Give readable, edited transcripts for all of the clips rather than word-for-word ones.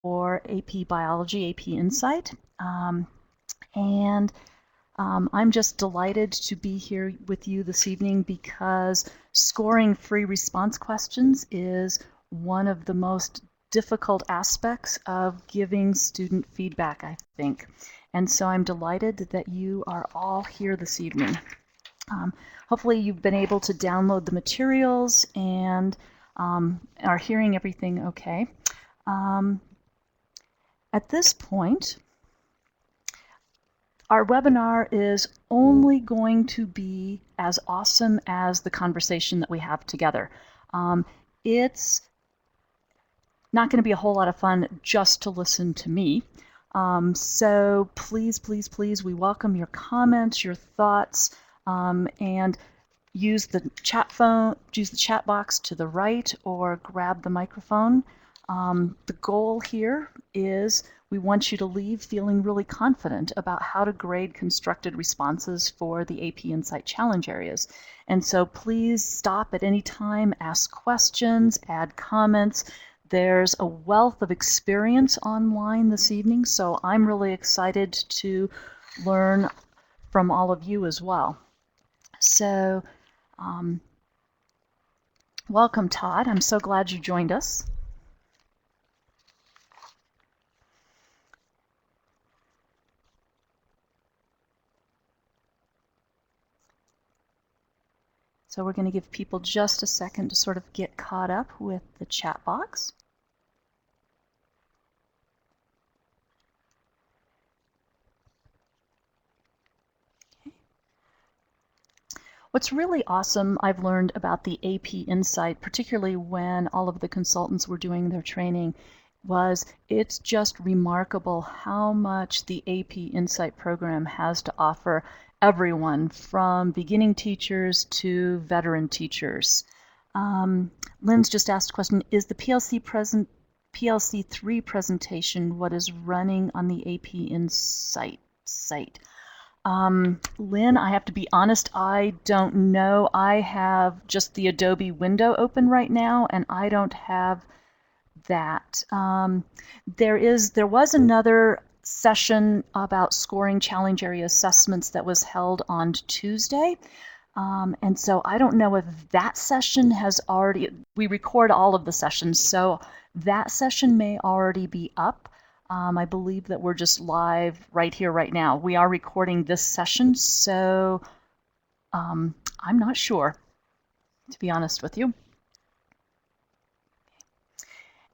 for AP Biology, AP Insight. I'm just delighted to be here with you this evening because scoring free response questions is one of the most difficult aspects of giving student feedback, I think. And so I'm delighted that you are all here this evening. Hopefully you've been able to download the materials and are hearing everything okay. At this point, our webinar is only going to be as awesome as the conversation that we have together. It's not going to be a whole lot of fun just to listen to me. So please, please, please, we welcome your comments, your thoughts, and use the chat box to the right or grab the microphone. The goal here is we want you to leave feeling really confident about how to grade constructed responses for the AP Insight challenge areas. And so please stop at any time, ask questions, add comments. There's a wealth of experience online this evening, so I'm really excited to learn from all of you as well. So, welcome, Todd. I'm so glad you joined us. So we're going to give people just a second to sort of get caught up with the chat box. Okay. What's really awesome I've learned about the AP Insight, particularly when all of the consultants were doing their training, was it's just remarkable how much the AP Insight program has to offer everyone from beginning teachers to veteran teachers. Lynn's just asked a question, is the PLC 3 presentation what is running on the AP Insight site? Lynn, I have to be honest, I don't know. I have just the Adobe window open right now, and I don't have that. There was another session about scoring challenge area assessments that was held on Tuesday. And so I don't know if that session has already, we record all of the sessions, so that session may already be up. I believe that we're just live right here, right now. We are recording this session, so I'm not sure, to be honest with you.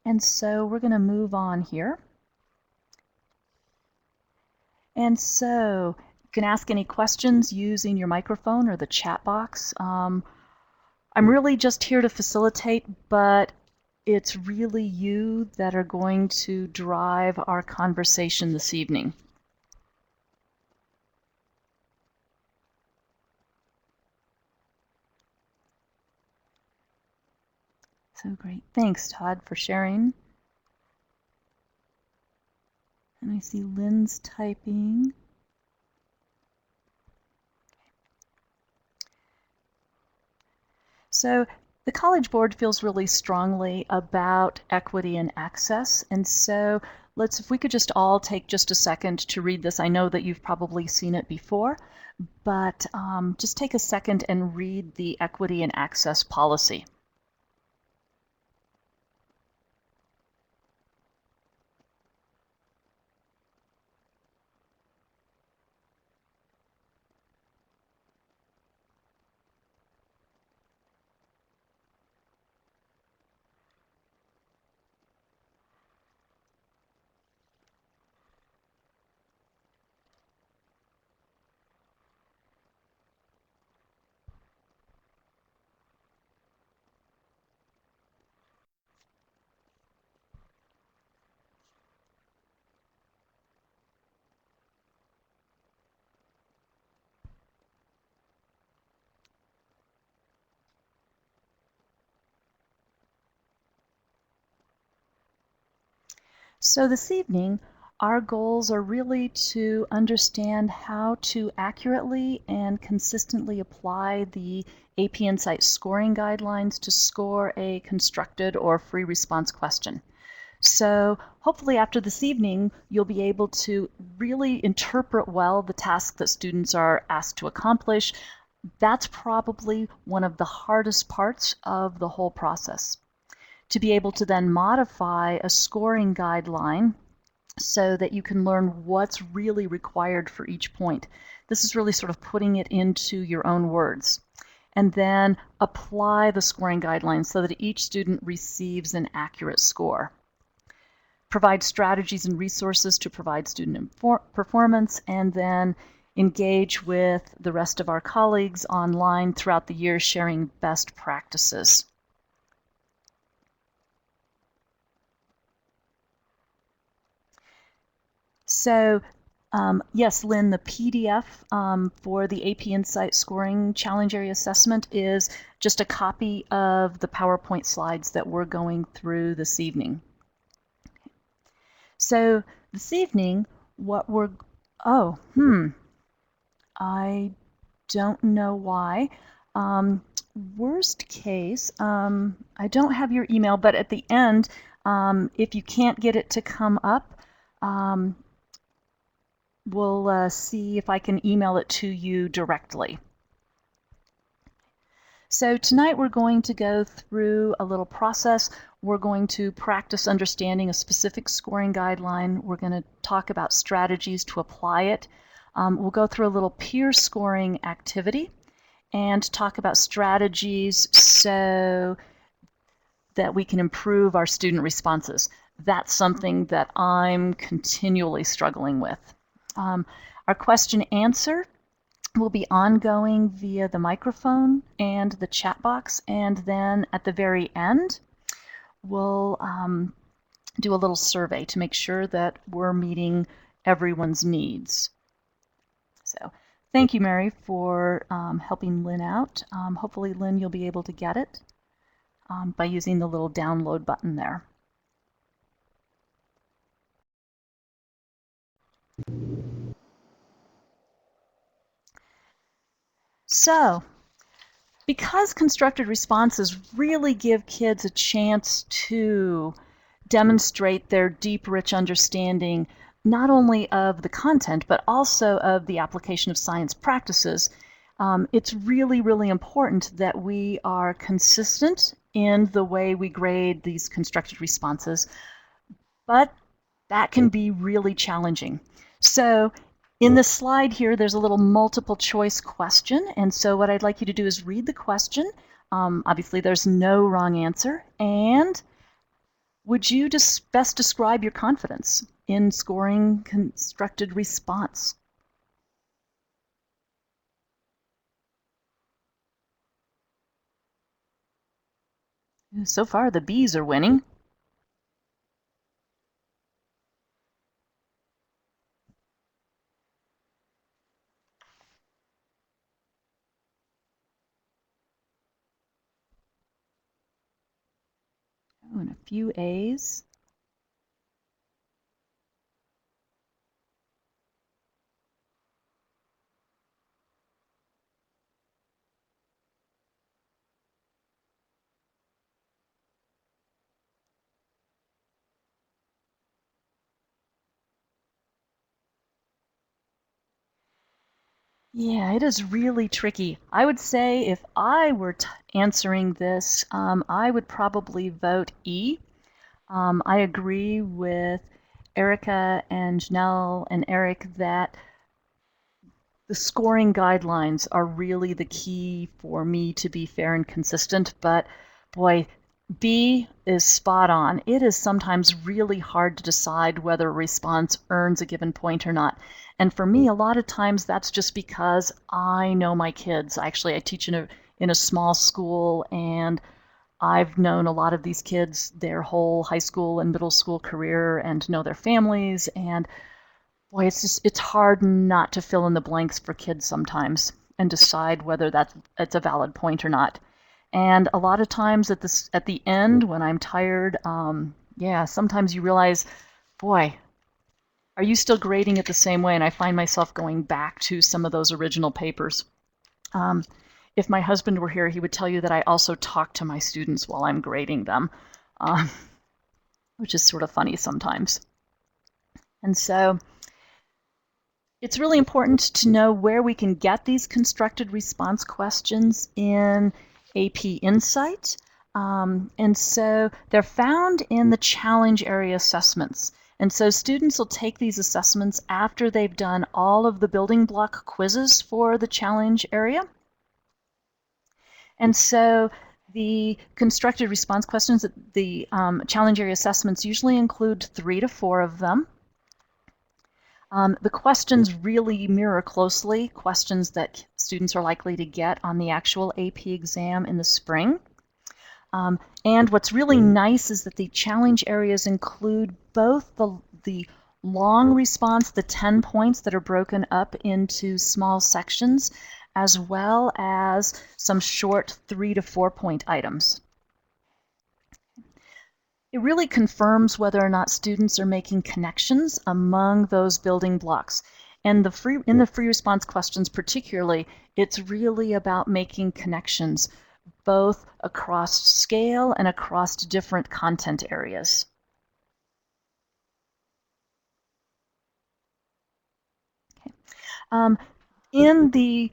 And so we're going to move on here. And so you can ask any questions using your microphone or the chat box. I'm really just here to facilitate, but it's really you that are going to drive our conversation this evening. So great. Thanks, Todd, for sharing. And I see Lynn's typing. So the College Board feels really strongly about equity and access, and so if we could just all take just a second to read this. I know that you've probably seen it before, but just take a second and read the equity and access policy. So this evening, our goals are really to understand how to accurately and consistently apply the AP Insight scoring guidelines to score a constructed or free response question. So hopefully after this evening, you'll be able to really interpret well the task that students are asked to accomplish. That's probably one of the hardest parts of the whole process. To be able to then modify a scoring guideline so that you can learn what's really required for each point. This is really sort of putting it into your own words. And then apply the scoring guidelines so that each student receives an accurate score. Provide strategies and resources to provide student performance, and then engage with the rest of our colleagues online throughout the year, sharing best practices. So yes, Lynn, the PDF for the AP Insight Scoring Challenge Area Assessment is just a copy of the PowerPoint slides that we're going through this evening. So this evening, what we're, I don't know why. Worst case, I don't have your email, but at the end, if you can't get it to come up, we'll see if I can email it to you directly. So tonight we're going to go through a little process. We're going to practice understanding a specific scoring guideline. We're going to talk about strategies to apply it. We'll go through a little peer scoring activity and talk about strategies so that we can improve our student responses. That's something that I'm continually struggling with. Our question answer will be ongoing via the microphone and the chat box, and then at the very end, we'll do a little survey to make sure that we're meeting everyone's needs. So thank you, Mary, for helping Lynn out. Hopefully, Lynn, you'll be able to get it by using the little download button there. So, because constructed responses really give kids a chance to demonstrate their deep, rich understanding not only of the content, but also of the application of science practices, it's really, really important that we are consistent in the way we grade these constructed responses, but that can be really challenging. So in the slide here, there's a little multiple choice question. And so what I'd like you to do is read the question. Obviously, there's no wrong answer. And would you just best describe your confidence in scoring constructed response? So far, the B's are winning. Oh, and a few A's. Yeah, it is really tricky. I would say if I were answering this, I would probably vote E. I agree with Erica and Janelle and Eric that the scoring guidelines are really the key for me to be fair and consistent, but boy, B is spot on. It is sometimes really hard to decide whether a response earns a given point or not. And for me, a lot of times that's just because I know my kids. Actually, I teach in a small school, and I've known a lot of these kids their whole high school and middle school career and know their families. And boy, it's hard not to fill in the blanks for kids sometimes and decide whether it's a valid point or not. And a lot of times at the end when I'm tired, yeah, sometimes you realize, boy, are you still grading it the same way? And I find myself going back to some of those original papers. If my husband were here, he would tell you that I also talk to my students while I'm grading them. which is sort of funny sometimes. And so it's really important to know where we can get these constructed response questions in AP Insight. And so they're found in the challenge area assessments. And so students will take these assessments after they've done all of the building block quizzes for the challenge area. And so the constructed response questions, the challenge area assessments usually include 3 to 4 of them. The questions really mirror closely questions that students are likely to get on the actual AP exam in the spring. And what's really nice is that the challenge areas include both the long response, the 10 points that are broken up into small sections, as well as some short 3 to 4 point items. It really confirms whether or not students are making connections among those building blocks. And in the free response questions particularly, it's really about making connections, both across scale and across different content areas. Okay. In the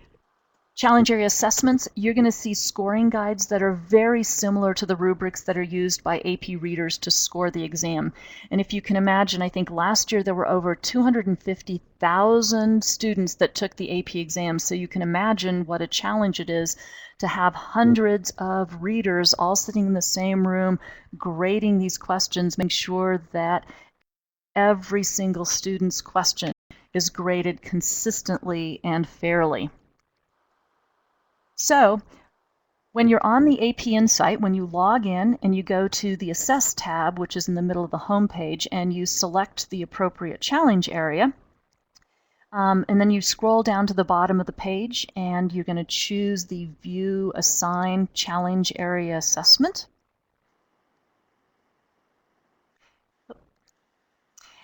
challenge area assessments, you're going to see scoring guides that are very similar to the rubrics that are used by AP readers to score the exam. And if you can imagine, I think last year there were over 250,000 students that took the AP exam. So you can imagine what a challenge it is to have hundreds of readers all sitting in the same room grading these questions, making sure that every single student's question is graded consistently and fairly. So when you're on the AP Insight, when you log in and you go to the Assess tab, which is in the middle of the home page, and you select the appropriate challenge area, and then you scroll down to the bottom of the page and you're going to choose the View Assign Challenge Area Assessment.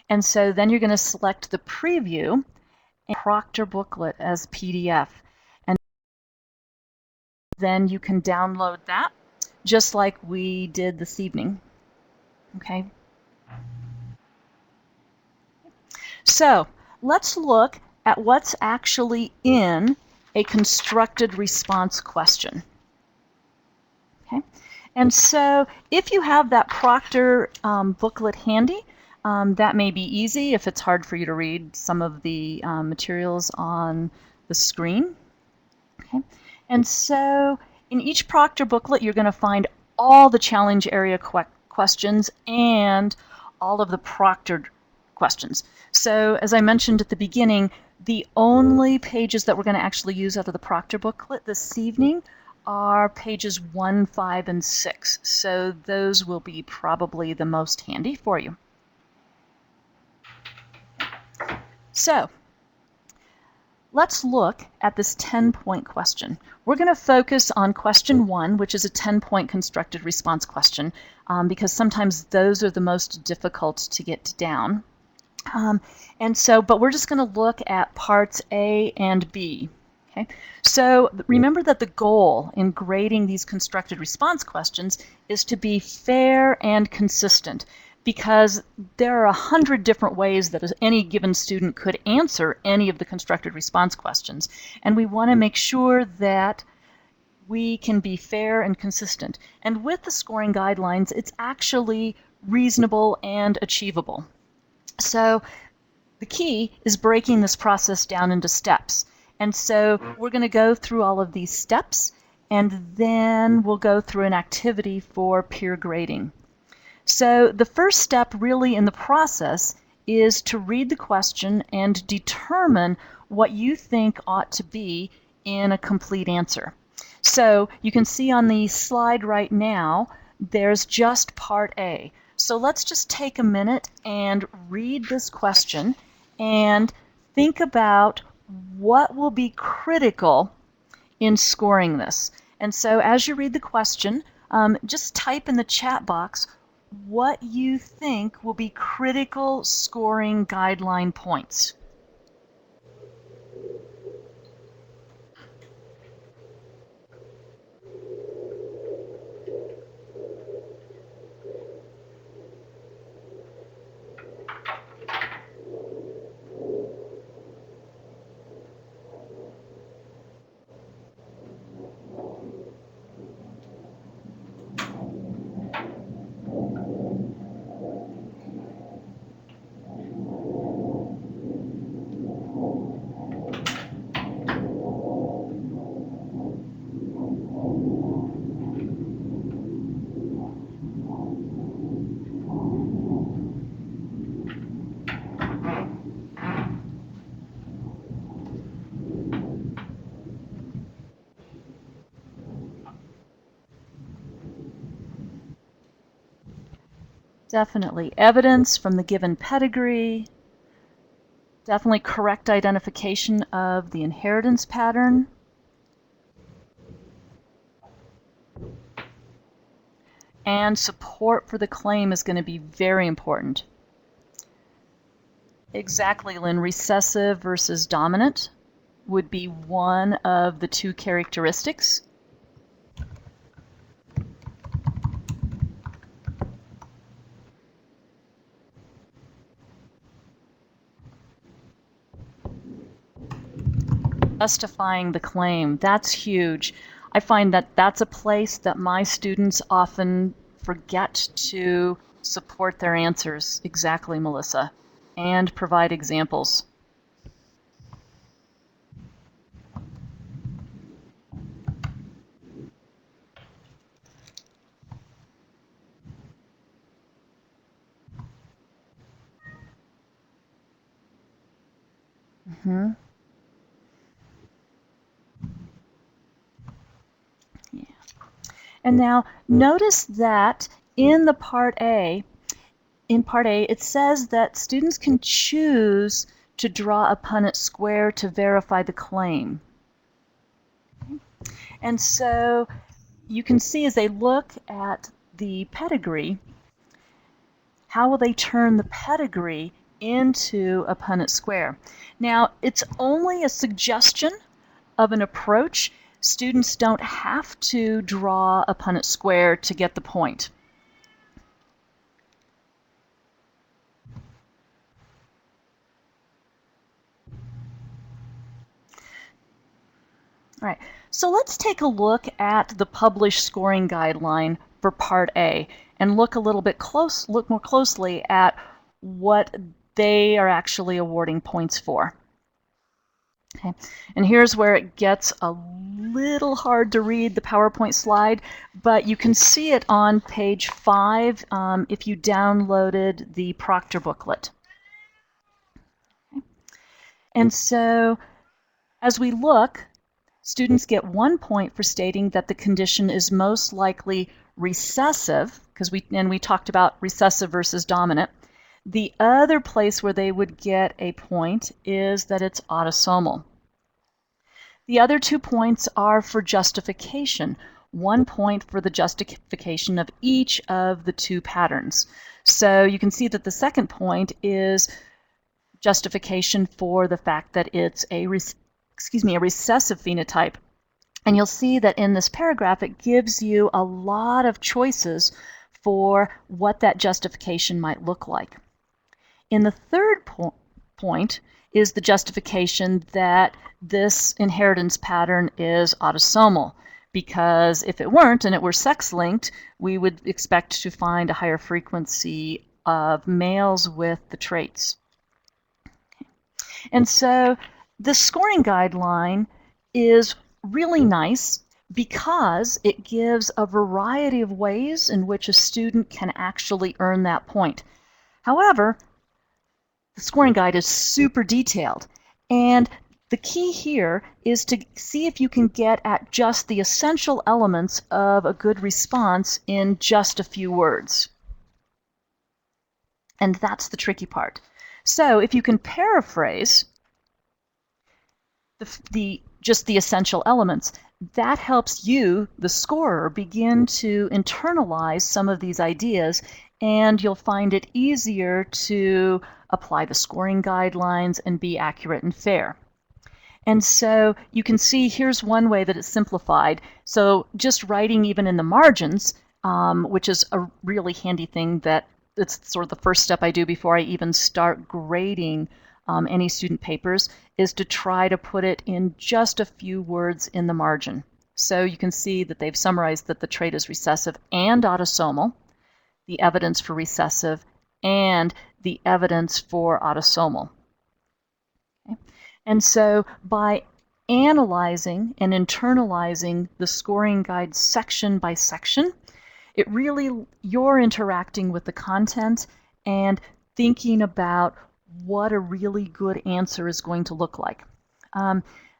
And so then you're going to select the Preview and Proctor booklet as PDF. And then you can download that just like we did this evening. Okay. So let's look at what's actually in a constructed response question. Okay. And so if you have that Proctor booklet handy, that may be easy if it's hard for you to read some of the materials on the screen. Okay. And so in each Proctor booklet, you're going to find all the challenge area questions and all of the proctored questions. So as I mentioned at the beginning, the only pages that we're going to actually use out of the Proctor booklet this evening are pages 1, 5, and 6. So those will be probably the most handy for you. So let's look at this 10-point question. We're going to focus on question 1, which is a 10-point constructed response question, because sometimes those are the most difficult to get down. But we're just going to look at parts A and B. Okay? So remember that the goal in grading these constructed response questions is to be fair and consistent, because there are 100 different ways that any given student could answer any of the constructed response questions. And we want to make sure that we can be fair and consistent. And with the scoring guidelines, it's actually reasonable and achievable. So the key is breaking this process down into steps. And so we're going to go through all of these steps, and then we'll go through an activity for peer grading. So the first step really in the process is to read the question and determine what you think ought to be in a complete answer. So you can see on the slide right now, there's just part A. So let's just take a minute and read this question and think about what will be critical in scoring this. And so as you read the question, just type in the chat box what you think will be critical scoring guideline points. Definitely. Evidence from the given pedigree. Definitely correct identification of the inheritance pattern. And support for the claim is going to be very important. Exactly, Lynn. Recessive versus dominant would be one of the two characteristics. Justifying the claim, that's huge. I find that that's a place that my students often forget to support their answers. Exactly, Melissa. And provide examples. Mm-hmm. Yeah. And now notice that in part A, it says that students can choose to draw a Punnett square to verify the claim. And so you can see as they look at the pedigree, how will they turn the pedigree into a Punnett square? Now, it's only a suggestion of an approach. Students don't have to draw a Punnett square to get the point. All right, so let's take a look at the published scoring guideline for Part A and look more closely at what they are actually awarding points for. Okay, and here's where it gets a little hard to read the PowerPoint slide, but you can see it on page 5 if you downloaded the Proctor booklet. Okay. And so as we look, students get 1 point for stating that the condition is most likely recessive, because we talked about recessive versus dominant. The other place where they would get a point is that it's autosomal. The other 2 points are for justification. 1 point for the justification of each of the 2 patterns. So you can see that the second point is justification for the fact that it's a recessive phenotype. And you'll see that in this paragraph it gives you a lot of choices for what that justification might look like. In the third point is the justification that this inheritance pattern is autosomal, because if it weren't and it were sex-linked, we would expect to find a higher frequency of males with the traits. Okay. And so the scoring guideline is really nice because it gives a variety of ways in which a student can actually earn that point. However, the scoring guide is super detailed, and the key here is to see if you can get at just the essential elements of a good response in just a few words. And that's the tricky part. So if you can paraphrase just the essential elements, that helps you, the scorer, begin to internalize some of these ideas, and you'll find it easier to apply the scoring guidelines and be accurate and fair. And so you can see here's one way that it's simplified. So just writing even in the margins, which is a really handy thing that it's sort of the first step I do before I even start grading any student papers, is to try to put it in just a few words in the margin. So you can see that they've summarized that the trait is recessive and autosomal, the evidence for recessive, and the evidence for autosomal. Okay. And so by analyzing and internalizing the scoring guide section by section, you're interacting with the content and thinking about what a really good answer is going to look like.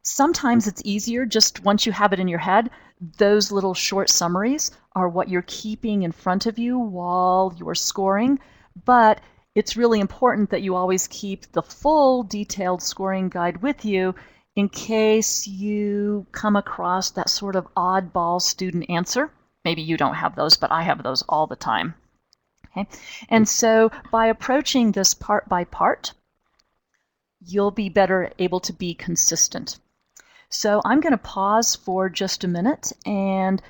Sometimes it's easier just once you have it in your head. Those little short summaries are what you're keeping in front of you while you're scoring, but it's really important that you always keep the full detailed scoring guide with you in case you come across that sort of oddball student answer. Maybe you don't have those, but I have those all the time. Okay? And so by approaching this part by part, you'll be better able to be consistent. So I'm going to pause for just a minute and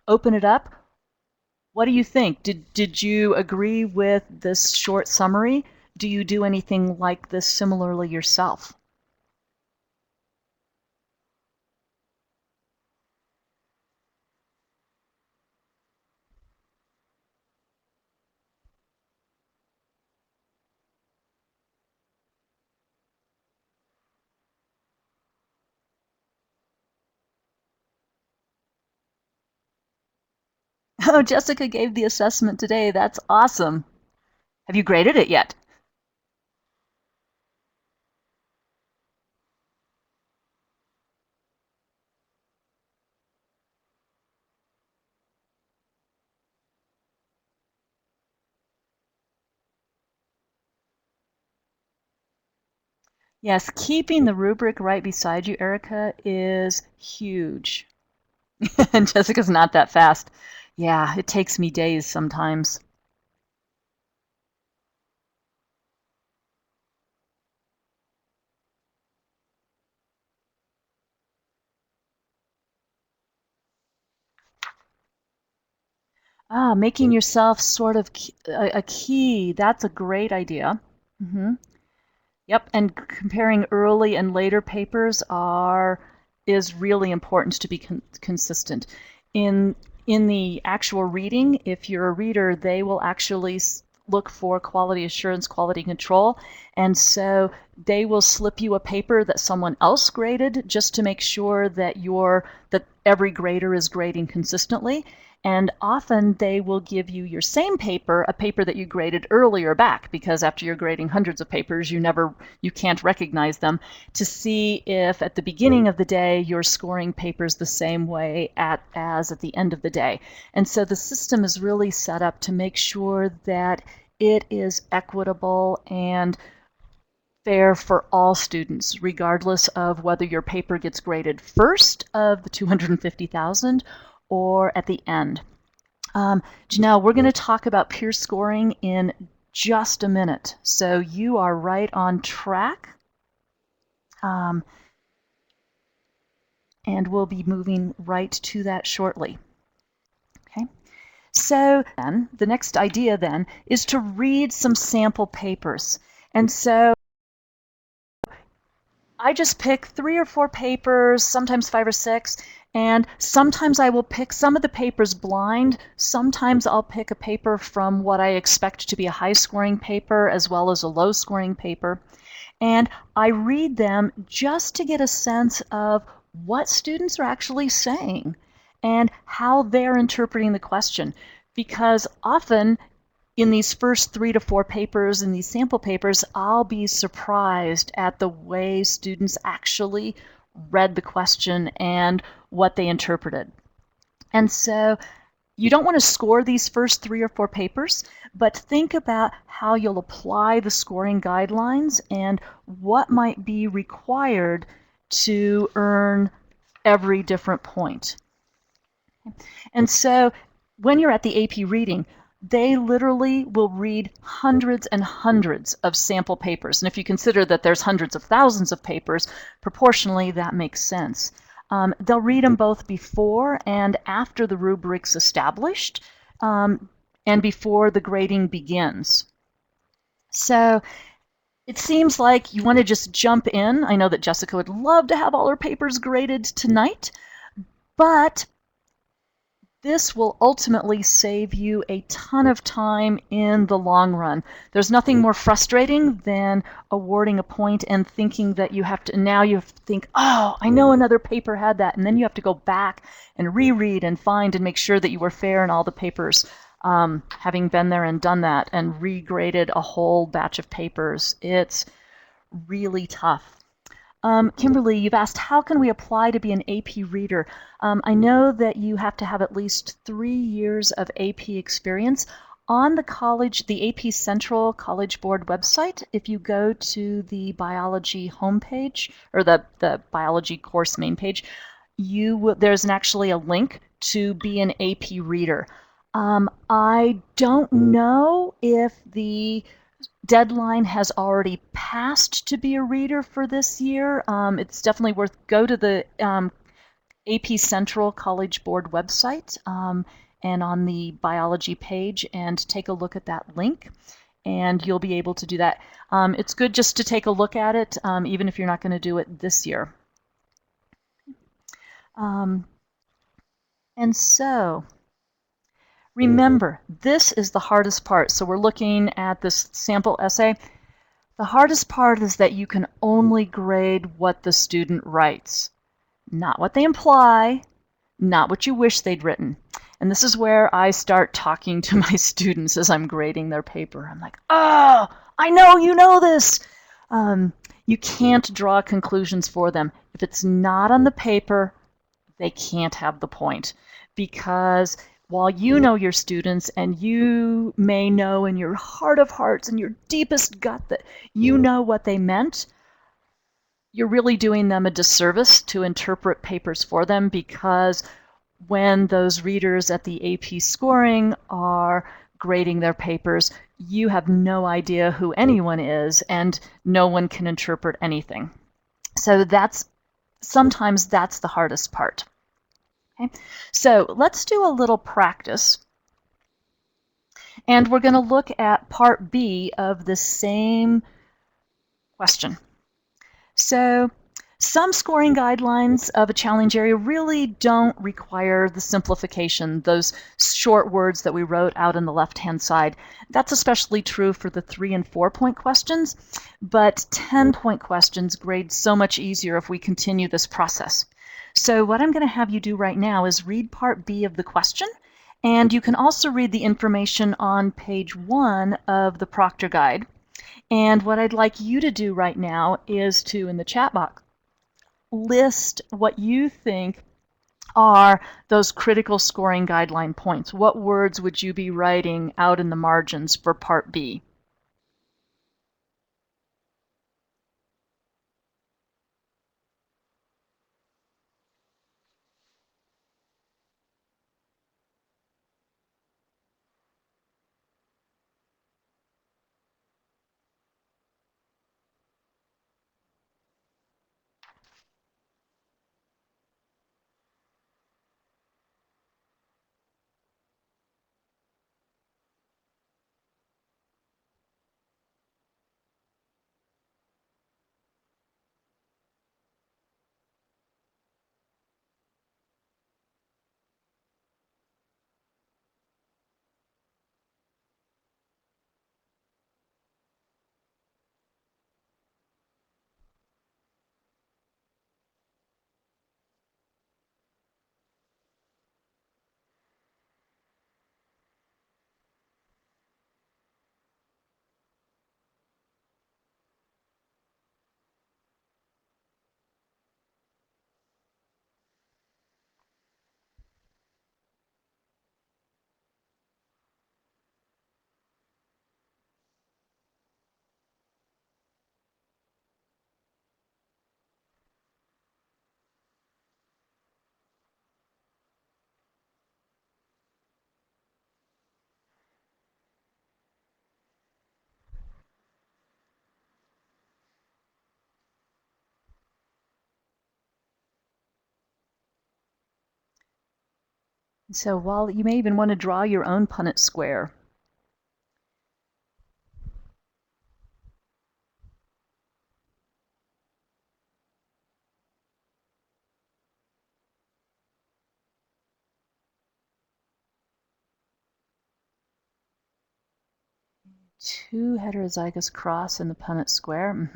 open it up. What do you think? Did you agree with this short summary? Do you do anything like this similarly yourself? Oh, Jessica gave the assessment today. That's awesome. Have you graded it yet? Yes, keeping the rubric right beside you, Erica, is huge. And Jessica's not that fast. Yeah, it takes me days sometimes. Making yourself sort of a key, that's a great idea. Yep, and comparing early and later papers is really important to be consistent. In the actual reading, if you're a reader, they will actually look for quality assurance, quality control, and so they will slip you a paper that someone else graded just to make sure that every grader is grading consistently. And often they will give you your same paper, a paper that you graded earlier back, because after you're grading hundreds of papers, you can't recognize them, to see if at the beginning of the day you're scoring papers the same way as at the end of the day. And so the system is really set up to make sure that it is equitable and fair for all students, regardless of whether your paper gets graded first of the 250,000 or at the end. Janelle, we're going to talk about peer scoring in just a minute. So you are right on track. And we'll be moving right to that shortly. Okay. So then, the next idea then is to read some sample papers. And so I just pick 3 or 4 papers, sometimes 5 or 6, and sometimes I will pick some of the papers blind. Sometimes I'll pick a paper from what I expect to be a high-scoring paper as well as a low-scoring paper. And I read them just to get a sense of what students are actually saying and how they're interpreting the question. Because often in these first 3 to 4 papers, in these sample papers, I'll be surprised at the way students actually read the question and what they interpreted. And so you don't want to score these first 3 or 4 papers, but think about how you'll apply the scoring guidelines and what might be required to earn every different point. And so when you're at the AP reading, they literally will read hundreds and hundreds of sample papers. And if you consider that there's hundreds of thousands of papers, proportionally that makes sense. They'll read them both before and after the rubric's established, and before the grading begins. So it seems like you want to just jump in. I know that Jessica would love to have all her papers graded tonight, but this will ultimately save you a ton of time in the long run. There's nothing more frustrating than awarding a point and thinking that you have to think, oh, I know another paper had that, and then you have to go back and reread and find and make sure that you were fair in all the papers. Having been there and done that and regraded a whole batch of papers, it's really tough. Kimberly, you've asked, how can we apply to be an AP reader? I know that you have to have at least 3 years of AP experience. On the AP Central College Board website, if you go to the biology homepage, or the biology course main page, there's actually a link to be an AP reader. I don't know if the deadline has already passed to be a reader for this year. It's definitely go to the AP Central College Board website and on the biology page and take a look at that link, and you'll be able to do that. It's good just to take a look at it, even if you're not going to do it this year. And so remember, this is the hardest part. So we're looking at this sample essay. The hardest part is that you can only grade what the student writes, not what they imply, not what you wish they'd written. And this is where I start talking to my students as I'm grading their paper. I'm like, oh, I know you know this. You can't draw conclusions for them. If it's not on the paper, they can't have the point, because while you know your students and you may know in your heart of hearts and your deepest gut that you know what they meant, you're really doing them a disservice to interpret papers for them, because when those readers at the AP scoring are grading their papers, you have no idea who anyone is and no one can interpret anything. So sometimes that's the hardest part. Okay, so let's do a little practice. And we're going to look at part B of the same question. So some scoring guidelines of a challenge area really don't require the simplification, those short words that we wrote out on the left-hand side. That's especially true for the 3- and 4-point questions, but 10-point questions grade so much easier if we continue this process. So what I'm going to have you do right now is read part B of the question, and you can also read the information on page 1 of the Proctor Guide. And what I'd like you to do right now is to, in the chat box, list what you think are those critical scoring guideline points. What words would you be writing out in the margins for part B? So while you may even want to draw your own Punnett square. Two heterozygous cross in the Punnett square.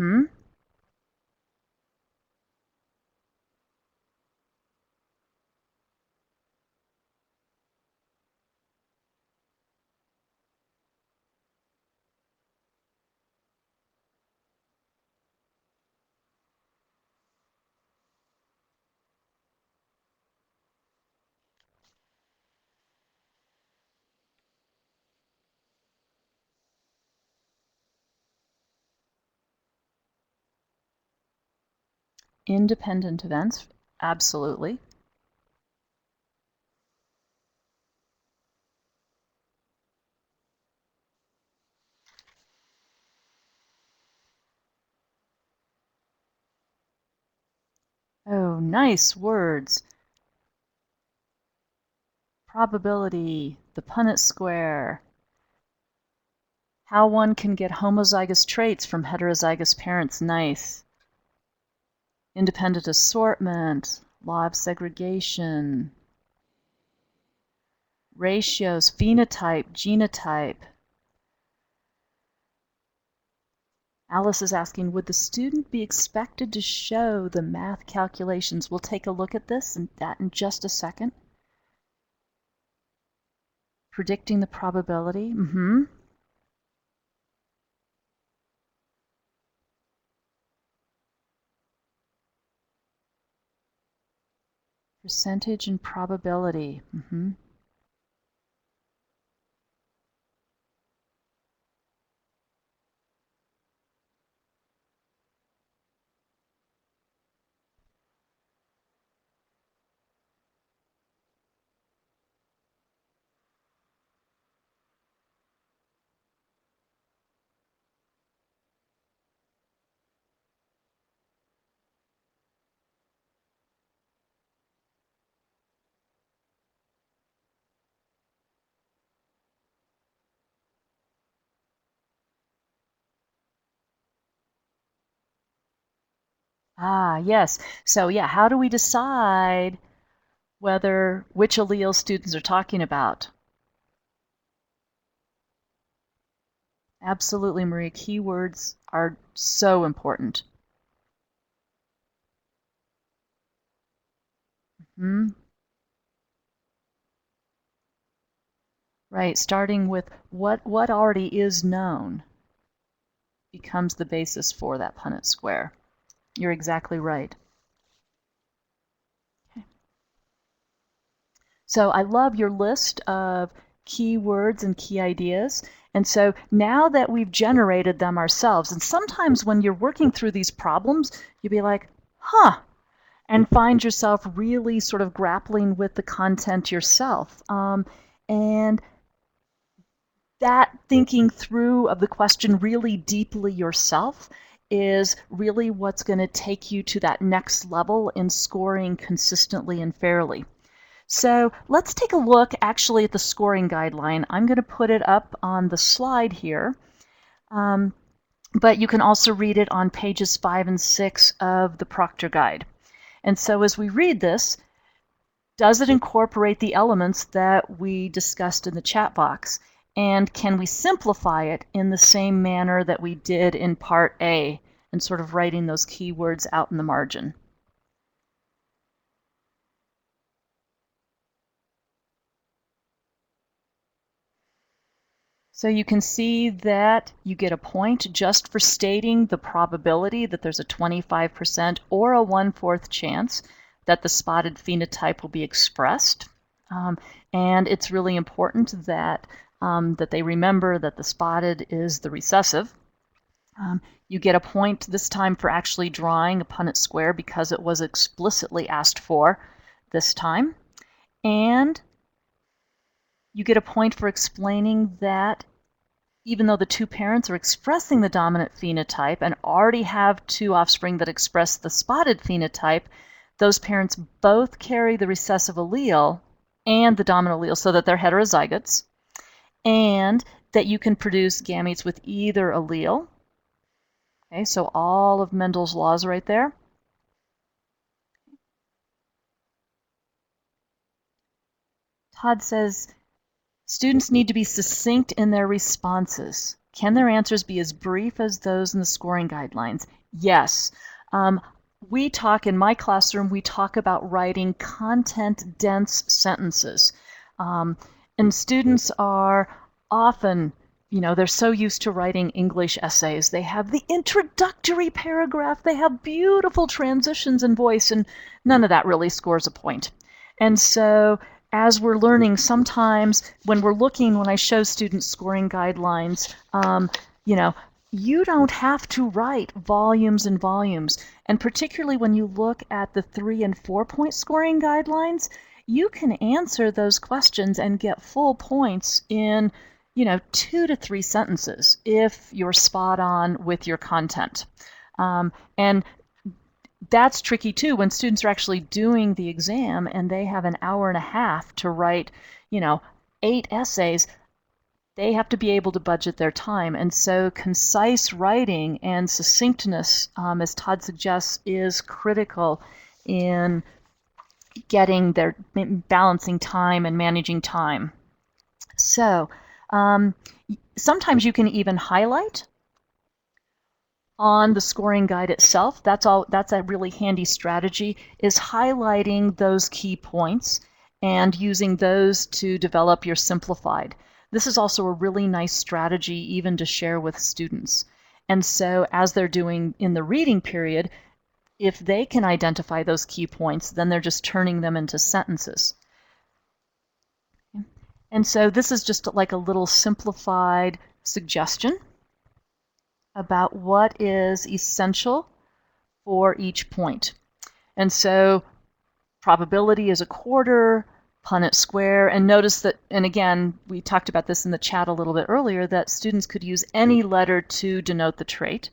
Independent events, absolutely. Oh, nice words. Probability, the Punnett square, how one can get homozygous traits from heterozygous parents, nice. Independent assortment, law of segregation, ratios, phenotype, genotype. Alice is asking, would the student be expected to show the math calculations? We'll take a look at this and that in just a second. Predicting the probability. Percentage and probability. Ah, yes. So yeah, how do we decide which allele students are talking about? Absolutely, Maria. Keywords are so important. Right, starting with what already is known becomes the basis for that Punnett square. You're exactly right. Okay. So I love your list of keywords and key ideas. And so now that we've generated them ourselves, and sometimes when you're working through these problems, you'll be like, huh, and find yourself really sort of grappling with the content yourself. And that thinking through of the question really deeply yourself is really what's going to take you to that next level in scoring consistently and fairly. So let's take a look actually at the scoring guideline. I'm going to put it up on the slide here, but you can also read it on pages 5 and 6 of the Proctor Guide. And so as we read this, does it incorporate the elements that we discussed in the chat box? And can we simplify it in the same manner that we did in Part A and sort of writing those keywords out in the margin? So you can see that you get a point just for stating the probability that there's a 25% or a 1/4 chance that the spotted phenotype will be expressed. And it's really important that they remember that the spotted is the recessive. You get a point this time for actually drawing a Punnett square because it was explicitly asked for this time. And you get a point for explaining that even though the two parents are expressing the dominant phenotype and already have two offspring that express the spotted phenotype, those parents both carry the recessive allele and the dominant allele so that they're heterozygotes, and that you can produce gametes with either allele. Okay, so all of Mendel's laws right there. Todd says, students need to be succinct in their responses. Can their answers be as brief as those in the scoring guidelines? Yes. We talk in my classroom, we talk about writing content-dense sentences. And students are often, they're so used to writing English essays. They have the introductory paragraph, they have beautiful transitions in voice, and none of that really scores a point. And so as we're learning, sometimes when I show students scoring guidelines, you don't have to write volumes and volumes. And particularly when you look at the 3 and 4-point scoring guidelines, you can answer those questions and get full points in 2 to 3 sentences if you're spot on with your content. And that's tricky too when students are actually doing the exam and they have an hour and a half to write 8 essays. They have to be able to budget their time. And so concise writing and succinctness, as Todd suggests, is critical in balancing time and managing time. So sometimes you can even highlight on the scoring guide itself. That's a really handy strategy, is highlighting those key points and using those to develop your simplified. This is also a really nice strategy even to share with students. And so as they're doing in the reading period, if they can identify those key points, then they're just turning them into sentences. And so this is just like a little simplified suggestion about what is essential for each point. And so probability is a quarter, Punnett square, and notice that, and again, we talked about this in the chat a little bit earlier, that students could use any letter to denote the trait.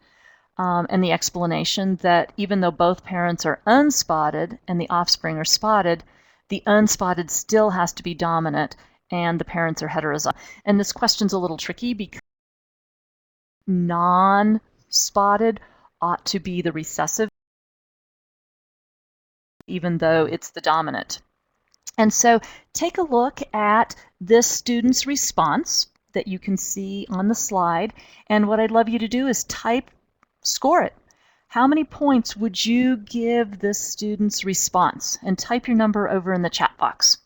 And the explanation that even though both parents are unspotted and the offspring are spotted, the unspotted still has to be dominant and the parents are heterozygous. And this question's a little tricky because non-spotted ought to be the recessive, even though it's the dominant. And so take a look at this student's response that you can see on the slide. And what I'd love you to do is score it. How many points would you give this student's response? And type your number over in the chat box.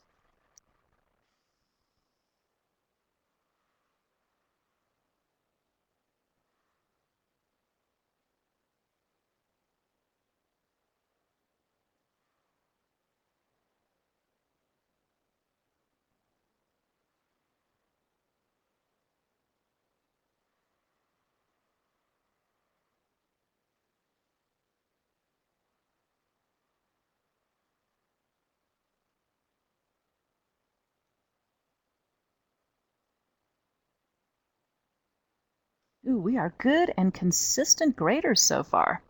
Ooh, we are good and consistent graders so far.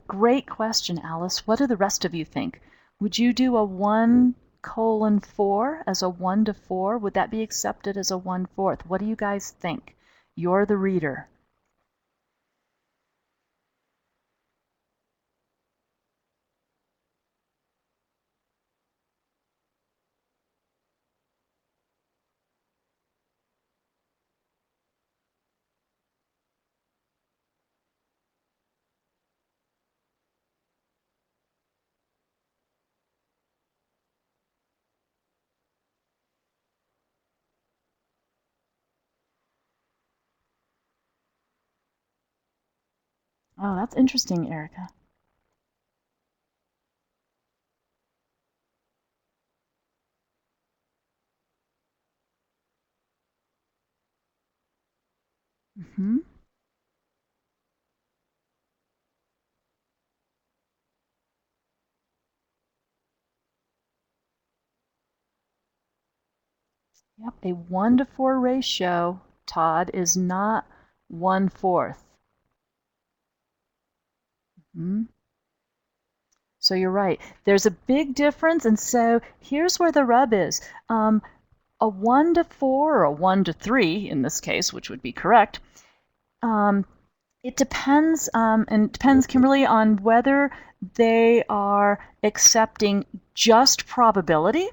Great question, Alice. What do the rest of you think? Would you do a 1:4 as a 1 to 4? Would that be accepted as a 1/4? What do you guys think? You're the reader. Oh, that's interesting, Erica. Mm-hmm. Yep, a 1 to 4 ratio, Todd, is not 1/4. Mm-hmm. So you're right. There's a big difference, and so here's where the rub is. A 1 to 4 or a 1 to 3 in this case, which would be correct, it depends, Kimberly, on whether they are accepting just probability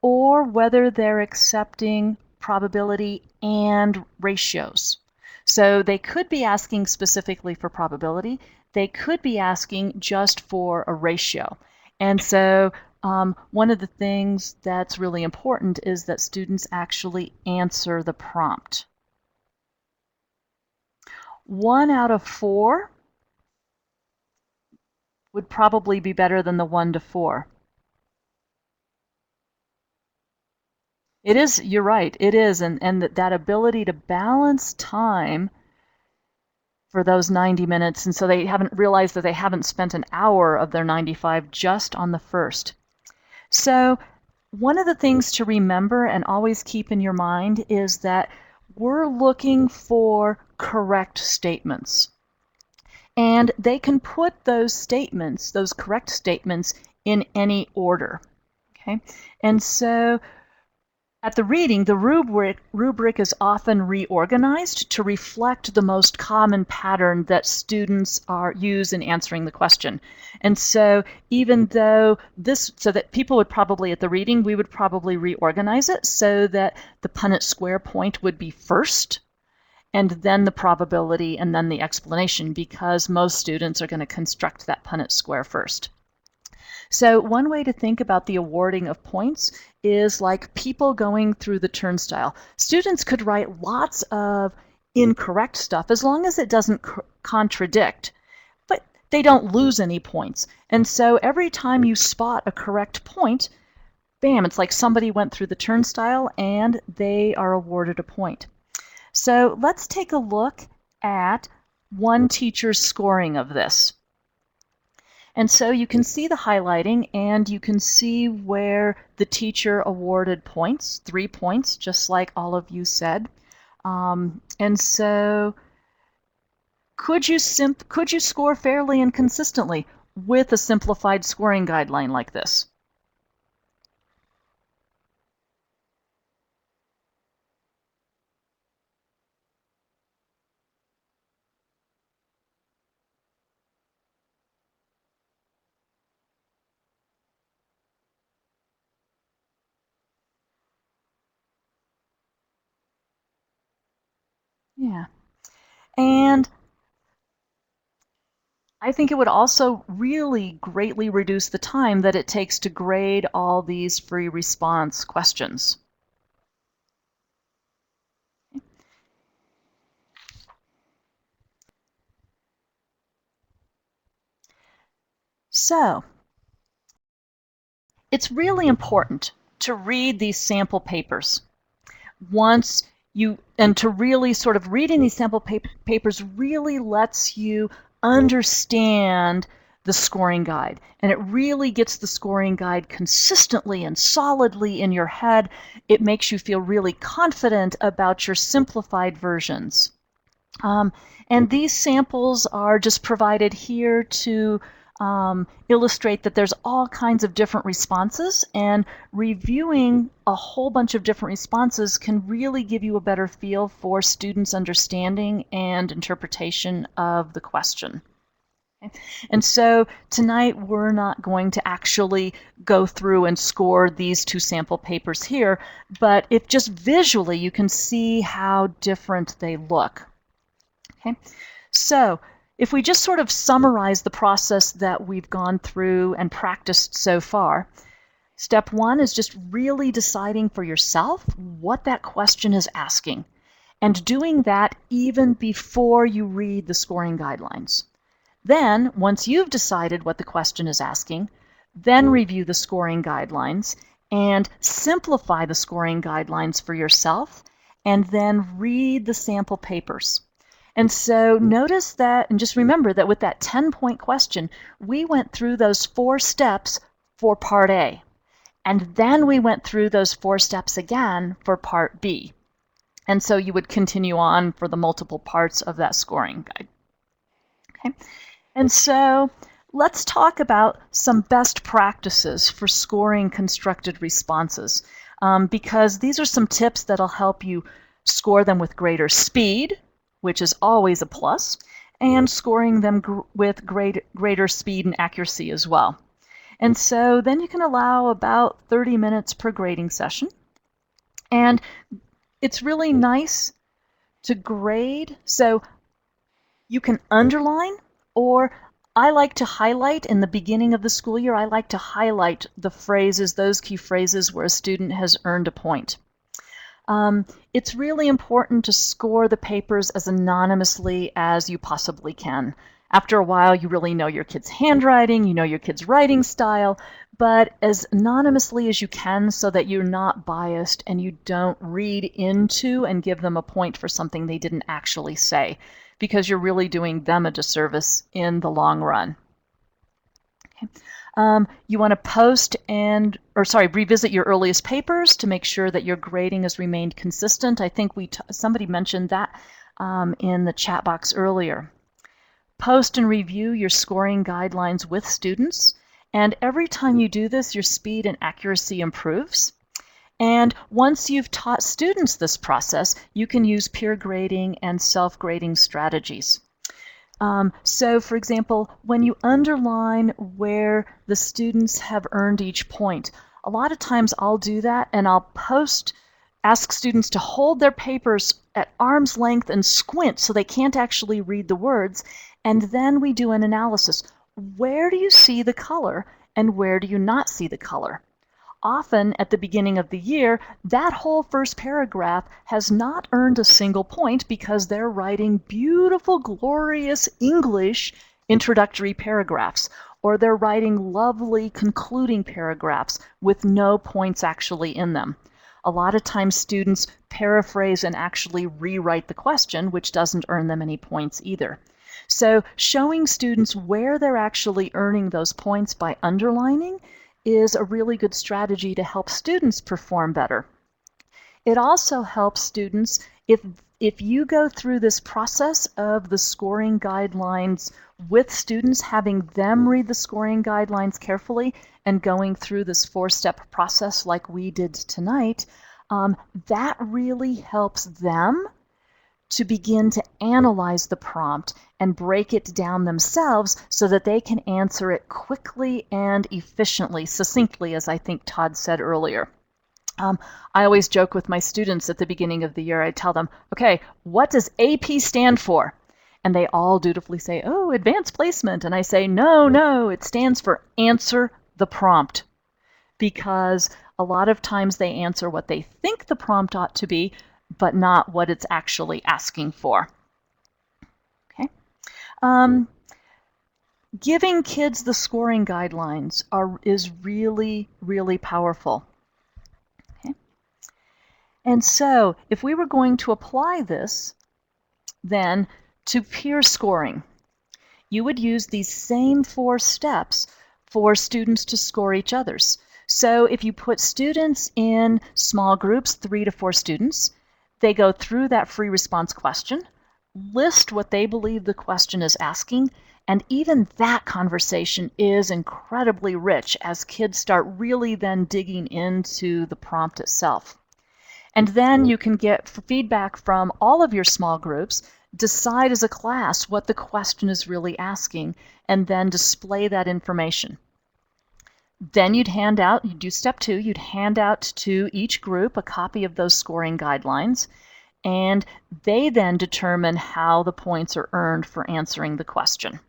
or whether they're accepting probability and ratios. So they could be asking specifically for probability. They could be asking just for a ratio. And so one of the things that's really important is that students actually answer the prompt. 1 out of 4 would probably be better than the 1 to 4. It is, you're right, it is, and that ability to balance time for those 90 minutes, and so they haven't realized that they haven't spent an hour of their 95 just on the first. So one of the things to remember and always keep in your mind is that we're looking for correct statements. And they can put those statements, those correct statements, in any order. Okay? And so at the reading, the rubric is often reorganized to reflect the most common pattern that students use in answering the question. And so even though so that people would probably, at the reading, we would probably reorganize it so that the Punnett square point would be first, and then the probability, and then the explanation, because most students are going to construct that Punnett square first. So one way to think about the awarding of points is like people going through the turnstile. Students could write lots of incorrect stuff as long as it doesn't contradict, but they don't lose any points. And so every time you spot a correct point, bam, it's like somebody went through the turnstile and they are awarded a point. So let's take a look at one teacher's scoring of this. And so you can see the highlighting, and you can see where the teacher awarded points, 3 points, just like all of you said. And so could you score fairly and consistently with a simplified scoring guideline like this? Yeah. And I think it would also really greatly reduce the time that it takes to grade all these free response questions. So it's really important to read these sample papers. And to really sort of reading these sample papers really lets you understand the scoring guide. And it really gets the scoring guide consistently and solidly in your head. It makes you feel really confident about your simplified versions. And these samples are just provided here to illustrate that there's all kinds of different responses, and reviewing a whole bunch of different responses can really give you a better feel for students' understanding and interpretation of the question. Okay. And so tonight we're not going to actually go through and score these 2 sample papers here, but if just visually you can see how different they look. Okay. So if we just sort of summarize the process that we've gone through and practiced so far, step 1 is just really deciding for yourself what that question is asking, and doing that even before you read the scoring guidelines. Then, once you've decided what the question is asking, then review the scoring guidelines and simplify the scoring guidelines for yourself, and then read the sample papers. And so notice that, and just remember that with that 10-point question, we went through those 4 steps for Part A. And then we went through those 4 steps again for Part B. And so you would continue on for the multiple parts of that scoring guide. Okay. And so let's talk about some best practices for scoring constructed responses, because these are some tips that'll help you score them with greater speed, which is always a plus, and scoring them with greater speed and accuracy as well. And so then you can allow about 30 minutes per grading session. And it's really nice to grade. So you can underline, or I like to highlight in the beginning of the school year. I like to highlight the phrases, those key phrases where a student has earned a point. It's really important to score the papers as anonymously as you possibly can. After a while, you really know your kid's handwriting, you know your kid's writing style, but as anonymously as you can so that you're not biased and you don't read into and give them a point for something they didn't actually say, because you're really doing them a disservice in the long run. Okay. You want to revisit your earliest papers to make sure that your grading has remained consistent. I think somebody mentioned that in the chat box earlier. Post and review your scoring guidelines with students. And every time you do this, your speed and accuracy improves. And once you've taught students this process, you can use peer grading and self-grading strategies. So, for example, when you underline where the students have earned each point, a lot of times I'll do that and I'll ask students to hold their papers at arm's length and squint so they can't actually read the words, and then we do an analysis. Where do you see the color and where do you not see the color? Often at the beginning of the year, that whole first paragraph has not earned a single point because they're writing beautiful, glorious English introductory paragraphs, or they're writing lovely concluding paragraphs with no points actually in them. A lot of times students paraphrase and actually rewrite the question, which doesn't earn them any points either. So showing students where they're actually earning those points by underlining is a really good strategy to help students perform better. It also helps students if you go through this process of the scoring guidelines with students, having them read the scoring guidelines carefully and going through this 4-step process like we did tonight, that really helps them to begin to analyze the prompt and break it down themselves so that they can answer it quickly and efficiently, succinctly, as I think Todd said earlier. I always joke with my students at the beginning of the year. I tell them, okay, what does AP stand for? And they all dutifully say, oh, advanced placement. And I say, no, it stands for answer the prompt. Because a lot of times they answer what they think the prompt ought to be, but not what it's actually asking for. Okay. Giving kids the scoring guidelines is really, really powerful. Okay. And so if we were going to apply this then to peer scoring, you would use these same 4 steps for students to score each other's. So if you put students in small groups, 3 to 4 students, they go through that free response question, list what they believe the question is asking, and even that conversation is incredibly rich as kids start really then digging into the prompt itself. And then you can get feedback from all of your small groups, decide as a class what the question is really asking, and then display that information. Then you'd do step 2, you'd hand out to each group a copy of those scoring guidelines, and they then determine how the points are earned for answering the question.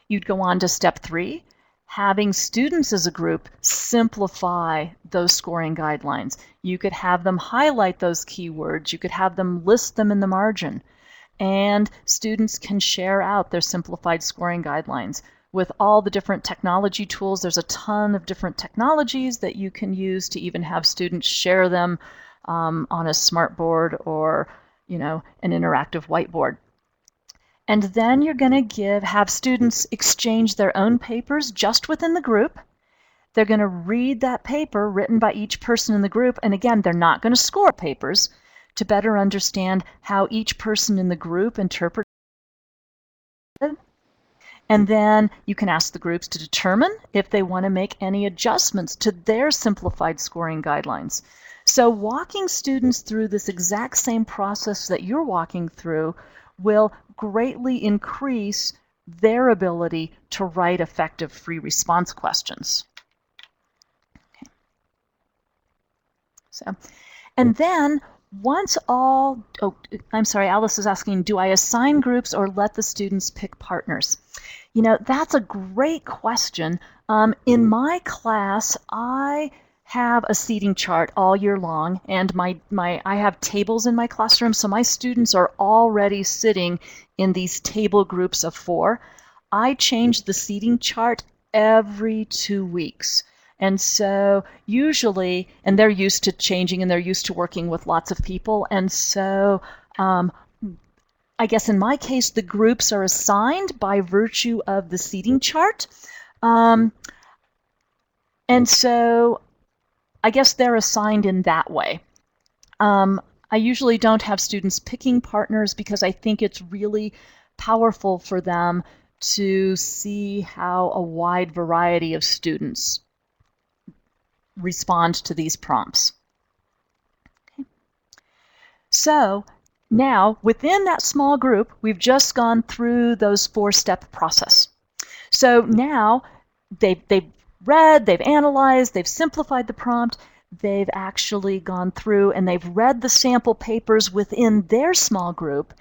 You'd go on to step 3, having students as a group simplify those scoring guidelines. You could have them highlight those keywords, you could have them list them in the margin, and students can share out their simplified scoring guidelines. With all the different technology tools, there's a ton of different technologies that you can use to even have students share them on a smartboard or, an interactive whiteboard. And then you're going to have students exchange their own papers just within the group. They're going to read that paper written by each person in the group. And again, they're not going to score papers to better understand how each person in the group interprets it. And then you can ask the groups to determine if they want to make any adjustments to their simplified scoring guidelines. So walking students through this exact same process that you're walking through will greatly increase their ability to write effective free response questions. Okay. And then Once all, oh, I'm sorry, Alice is asking, do I assign groups or let the students pick partners? You know, that's a great question. In my class, I have a seating chart all year long, and I have tables in my classroom, so my students are already sitting in these table groups of 4. I change the seating chart every 2 weeks. And so usually, and they're used to changing and they're used to working with lots of people. And so I guess in my case, the groups are assigned by virtue of the seating chart. And so I guess they're assigned in that way. I usually don't have students picking partners because I think it's really powerful for them to see how a wide variety of students respond to these prompts. Okay. So now within that small group, we've just gone through those 4-step process. So now they've read, they've analyzed, they've simplified the prompt, they've actually gone through and they've read the sample papers within their small group.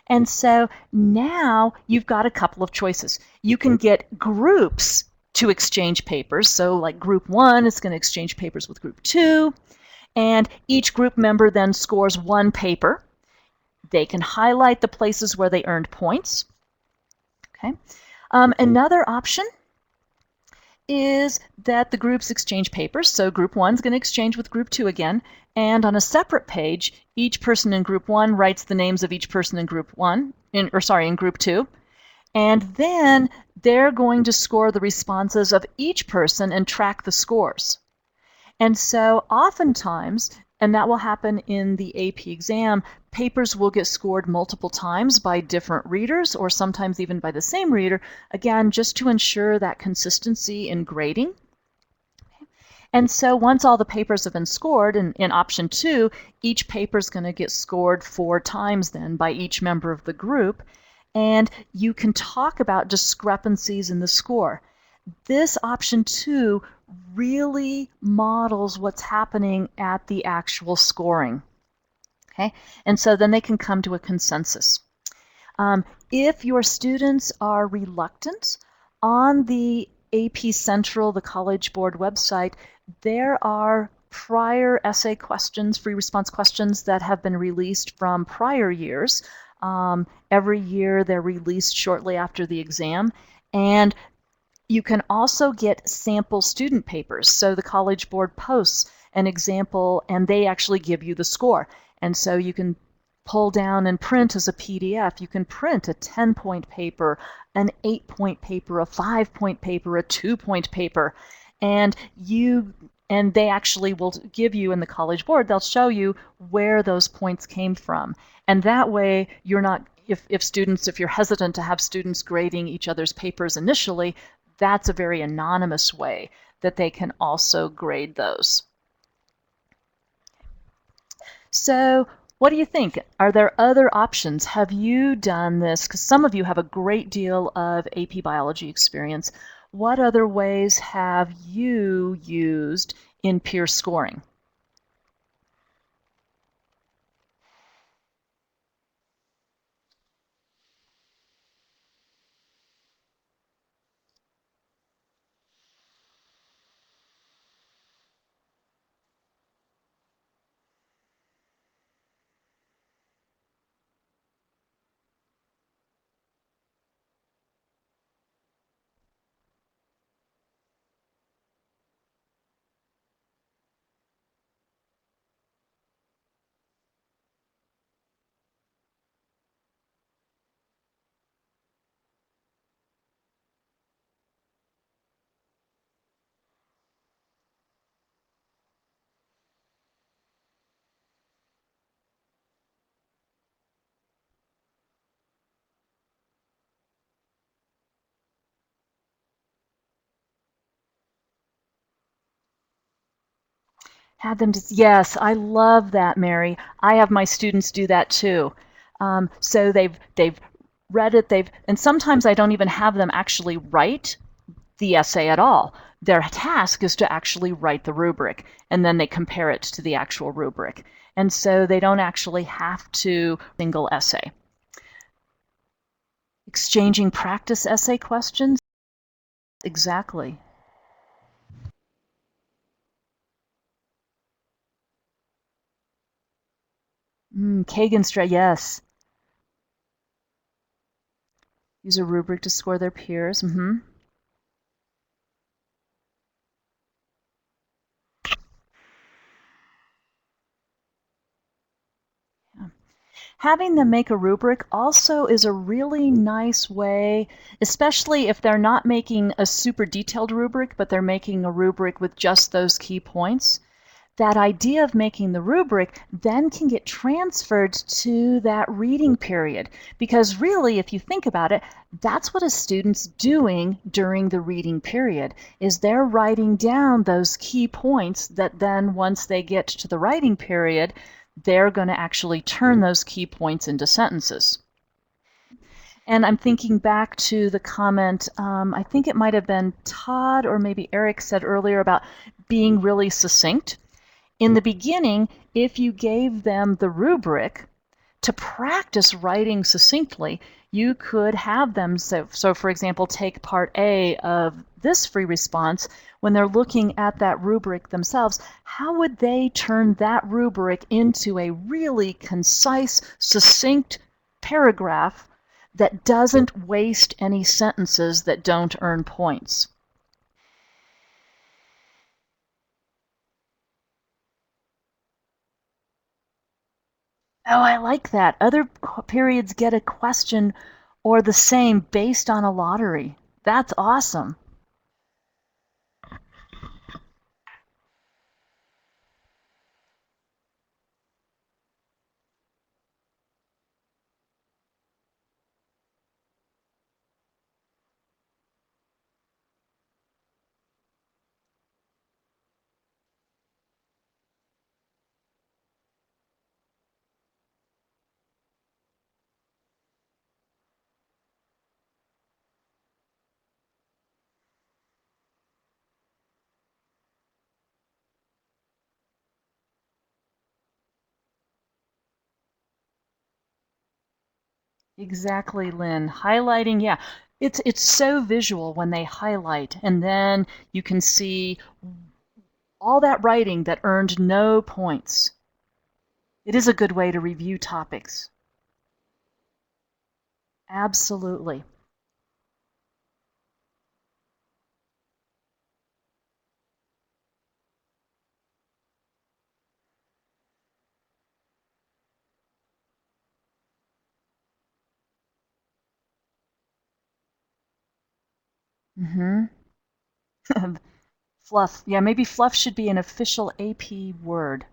And so now you've got a couple of choices. You can get groups to exchange papers. So like group 1 is going to exchange papers with group 2. And each group member then scores 1 paper. They can highlight the places where they earned points. Okay. Another option is that the groups exchange papers. So group 1 is going to exchange with group 2 again. And on a separate page, each person in group 1 writes the names of each person in group 1, in group 2. And then they're going to score the responses of each person and track the scores. And so oftentimes, and that will happen in the AP exam, papers will get scored multiple times by different readers or sometimes even by the same reader, again, just to ensure that consistency in grading. Okay. And so once all the papers have been scored, in option 2, each paper is going to get scored 4 times then by each member of the group. And you can talk about discrepancies in the score. This option 2 really models what's happening at the actual scoring. Okay? And so then they can come to a consensus. If your students are reluctant, on the AP Central, the College Board website, there are prior essay questions, free response questions that have been released from prior years. Every year they're released shortly after the exam. And you can also get sample student papers. So the College Board posts an example and they actually give you the score. And so you can pull down and print as a PDF. You can print a 10-point paper, an 8-point paper, a 5-point paper, a 2-point paper. And they actually will give you in the College Board, they'll show you where those points came from. And that way you're not, if you're hesitant to have students grading each other's papers initially, that's a very anonymous way that they can also grade those. So what do you think? Are there other options? Have you done this? Because some of you have a great deal of AP biology experience. What other ways have you used in peer scoring? Have them just, yes, I love that, Mary. I have my students do that too. So they've read it, and sometimes I don't even have them actually write the essay at all. Their task is to actually write the rubric, and then they compare it to the actual rubric. And so they don't actually have to single essay. Exchanging practice essay questions? Exactly. Kagan strategy, yes. Use a rubric to score their peers. Having them make a rubric also is a really nice way, especially if they're not making a super detailed rubric, but they're making a rubric with just those key points. That idea of making the rubric then can get transferred to that reading period. Because really, if you think about it, that's what a student's doing during the reading period, is they're writing down those key points that then once they get to the writing period, they're going to actually turn those key points into sentences. And I'm thinking back to the comment, I think it might have been Todd or maybe Eric said earlier about being really succinct. In the beginning, if you gave them the rubric to practice writing succinctly, you could have them, so for example, take part A of this free response. When they're looking at that rubric themselves, how would they turn that rubric into a really concise, succinct paragraph that doesn't waste any sentences that don't earn points? Oh, I like that. Other periods get a question or the same based on a lottery. That's awesome. Exactly, Lynn. Highlighting, yeah. It's so visual when they highlight, and then you can see all that writing that earned no points. It is a good way to review topics. Absolutely. Mm-hmm. Fluff. Yeah, maybe fluff should be an official AP word.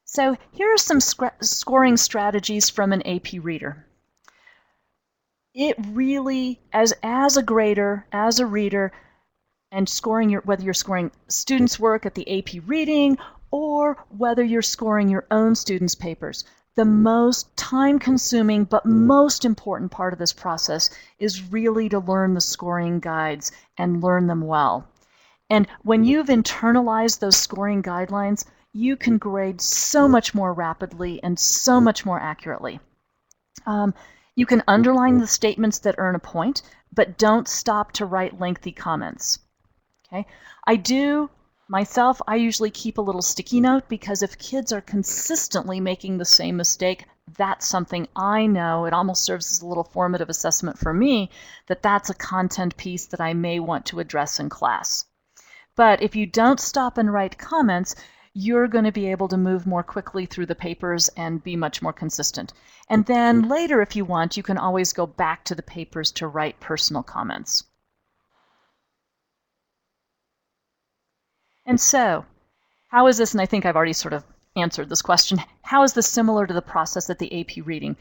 So here are some scoring strategies from an AP reader. It really, as a grader, as a reader, and scoring whether you're scoring students' work at the AP reading or whether you're scoring your own students' papers, the most time-consuming but most important part of this process is really to learn the scoring guides and learn them well. And when you've internalized those scoring guidelines, you can grade so much more rapidly and so much more accurately. You can underline the statements that earn a point, but don't stop to write lengthy comments. Okay? I usually keep a little sticky note because if kids are consistently making the same mistake, that's something I know. It almost serves as a little formative assessment for me that that's a content piece that I may want to address in class. But if you don't stop and write comments, you're going to be able to move more quickly through the papers and be much more consistent. And then later, if you want, you can always go back to the papers to write personal comments. And so, how is this, and I think I've already sort of answered this question, how is this similar to the process at the AP reading?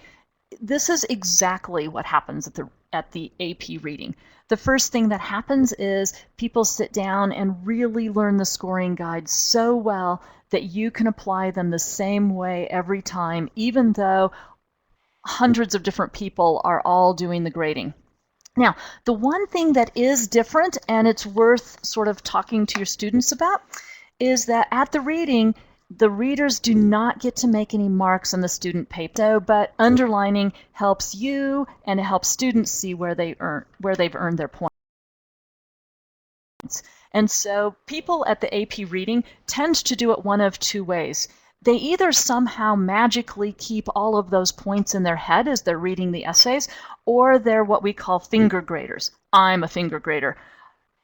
This is exactly what happens at the AP reading. The first thing that happens is people sit down and really learn the scoring guides so well that you can apply them the same way every time, even though hundreds of different people are all doing the grading. Now, the one thing that is different, and it's worth sort of talking to your students about, is that at the reading, the readers do not get to make any marks on the student paper, but underlining helps you and it helps students see where they've earned their points. And so people at the AP reading tend to do it one of two ways. They either somehow magically keep all of those points in their head as they're reading the essays, or they're what we call finger graders. I'm a finger grader.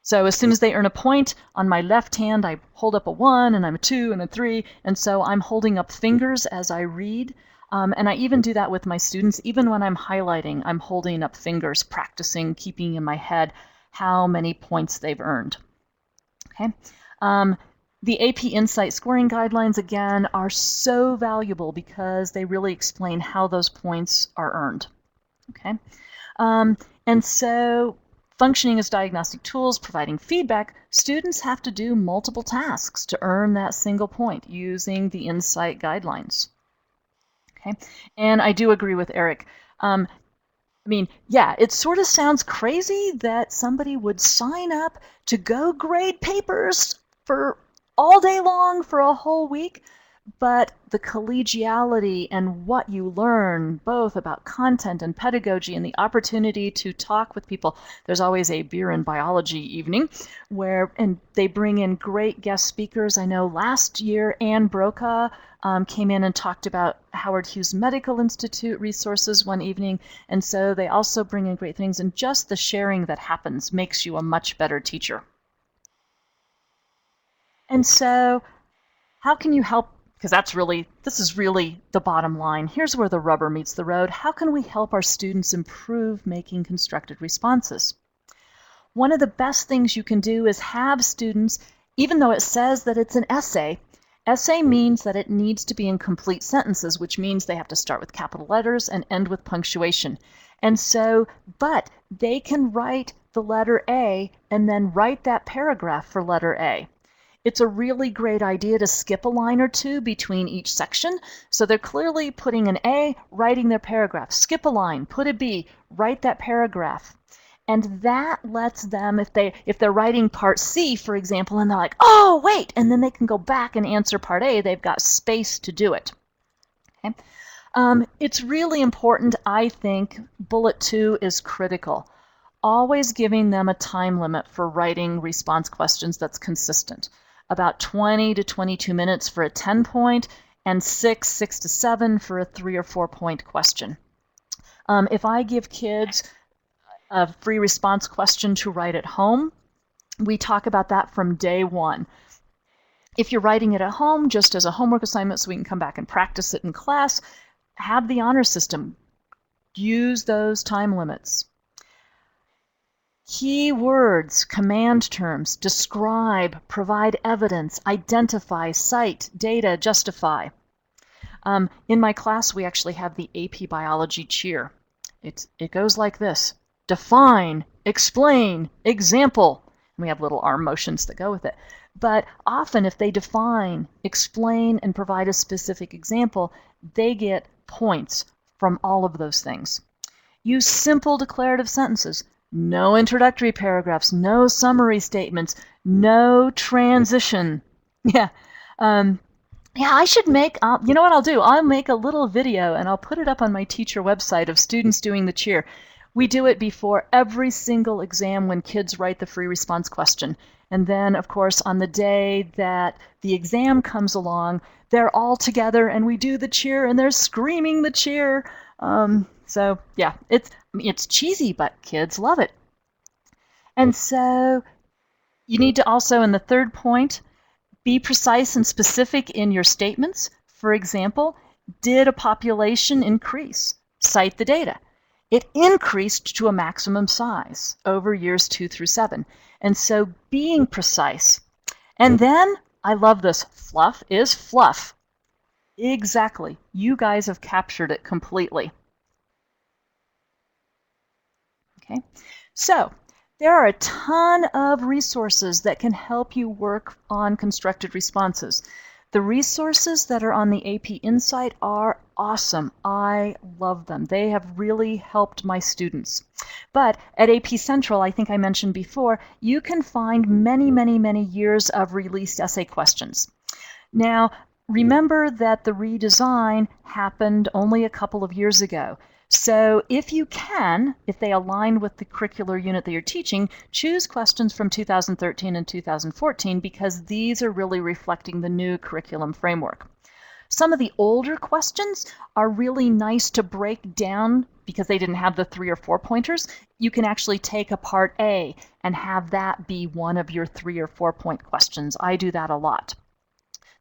So as soon as they earn a point, on my left hand I hold up a 1, and I'm a 2 and a 3, and so I'm holding up fingers as I read. And I even do that with my students. Even when I'm highlighting, I'm holding up fingers, practicing, keeping in my head how many points they've earned. Okay. The AP Insight scoring guidelines, again, are so valuable because they really explain how those points are earned. Okay. And so functioning as diagnostic tools, providing feedback, students have to do multiple tasks to earn that single point using the Insight guidelines. Okay. And I do agree with Eric. I mean, yeah, it sort of sounds crazy that somebody would sign up to go grade papers for all day long for a whole week, but the collegiality and what you learn, both about content and pedagogy and the opportunity to talk with people. There's always a beer and biology evening and they bring in great guest speakers. I know last year Anne Brokaw came in and talked about Howard Hughes Medical Institute resources one evening, and so they also bring in great things, and just the sharing that happens makes you a much better teacher. And so how can you help? Because this is really the bottom line. Here's where the rubber meets the road. How can we help our students improve making constructed responses? One of the best things you can do is have students, even though it says that it's an essay means that it needs to be in complete sentences, which means they have to start with capital letters and end with punctuation. And so, but they can write the letter A and then write that paragraph for letter A. It's a really great idea to skip a line or two between each section. So they're clearly putting an A, writing their paragraph. Skip a line, put a B, write that paragraph. And that lets them, if they're writing part C, for example, and they're like, oh, wait, and then they can go back and answer part A, they've got space to do it. Okay? It's really important, I think, bullet 2 is critical. Always giving them a time limit for writing response questions that's consistent. About 20 to 22 minutes for a 10-point, and 6 to 7 for a 3 or 4-point question. If I give kids a free response question to write at home, we talk about that from day one. If you're writing it at home just as a homework assignment so we can come back and practice it in class, have the honor system. Use those time limits. Key words, command terms, describe, provide evidence, identify, cite, data, justify. In my class, we actually have the AP Biology cheer. It goes like this. Define, explain, example. And we have little arm motions that go with it. But often if they define, explain, and provide a specific example, they get points from all of those things. Use simple declarative sentences. No introductory paragraphs, no summary statements, no transition. Yeah. Yeah, I should make, you know what I'll do? I'll make a little video and I'll put it up on my teacher website of students doing the cheer. We do it before every single exam when kids write the free response question. And then, of course, on the day that the exam comes along, they're all together and we do the cheer and they're screaming the cheer. So, yeah, it's cheesy, but kids love it. And so you need to also, in the third point, be precise and specific in your statements. For example, did a population increase? Cite the data. It increased to a maximum size over years 2 through 7. And so being precise. And then, I love this, fluff is fluff. Exactly. You guys have captured it completely. Okay. So, there are a ton of resources that can help you work on constructed responses. The resources that are on the AP Insight are awesome. I love them. They have really helped my students. But at AP Central, I think I mentioned before, you can find many, many, many years of released essay questions. Now, remember that the redesign happened only a couple of years ago. So if you can, if they align with the curricular unit that you're teaching, choose questions from 2013 and 2014 because these are really reflecting the new curriculum framework. Some of the older questions are really nice to break down because they didn't have the 3 or 4 pointers. You can actually take a part A and have that be one of your 3 or 4 point questions. I do that a lot.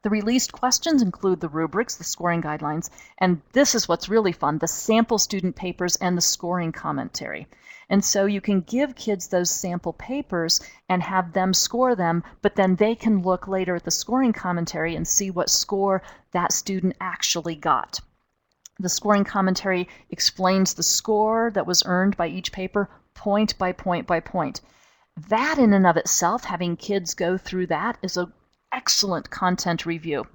The released questions include the rubrics, the scoring guidelines, and this is what's really fun, the sample student papers and the scoring commentary. And so you can give kids those sample papers and have them score them, but then they can look later at the scoring commentary and see what score that student actually got. The scoring commentary explains the score that was earned by each paper point by point by point. That in and of itself, having kids go through that, is an excellent content review.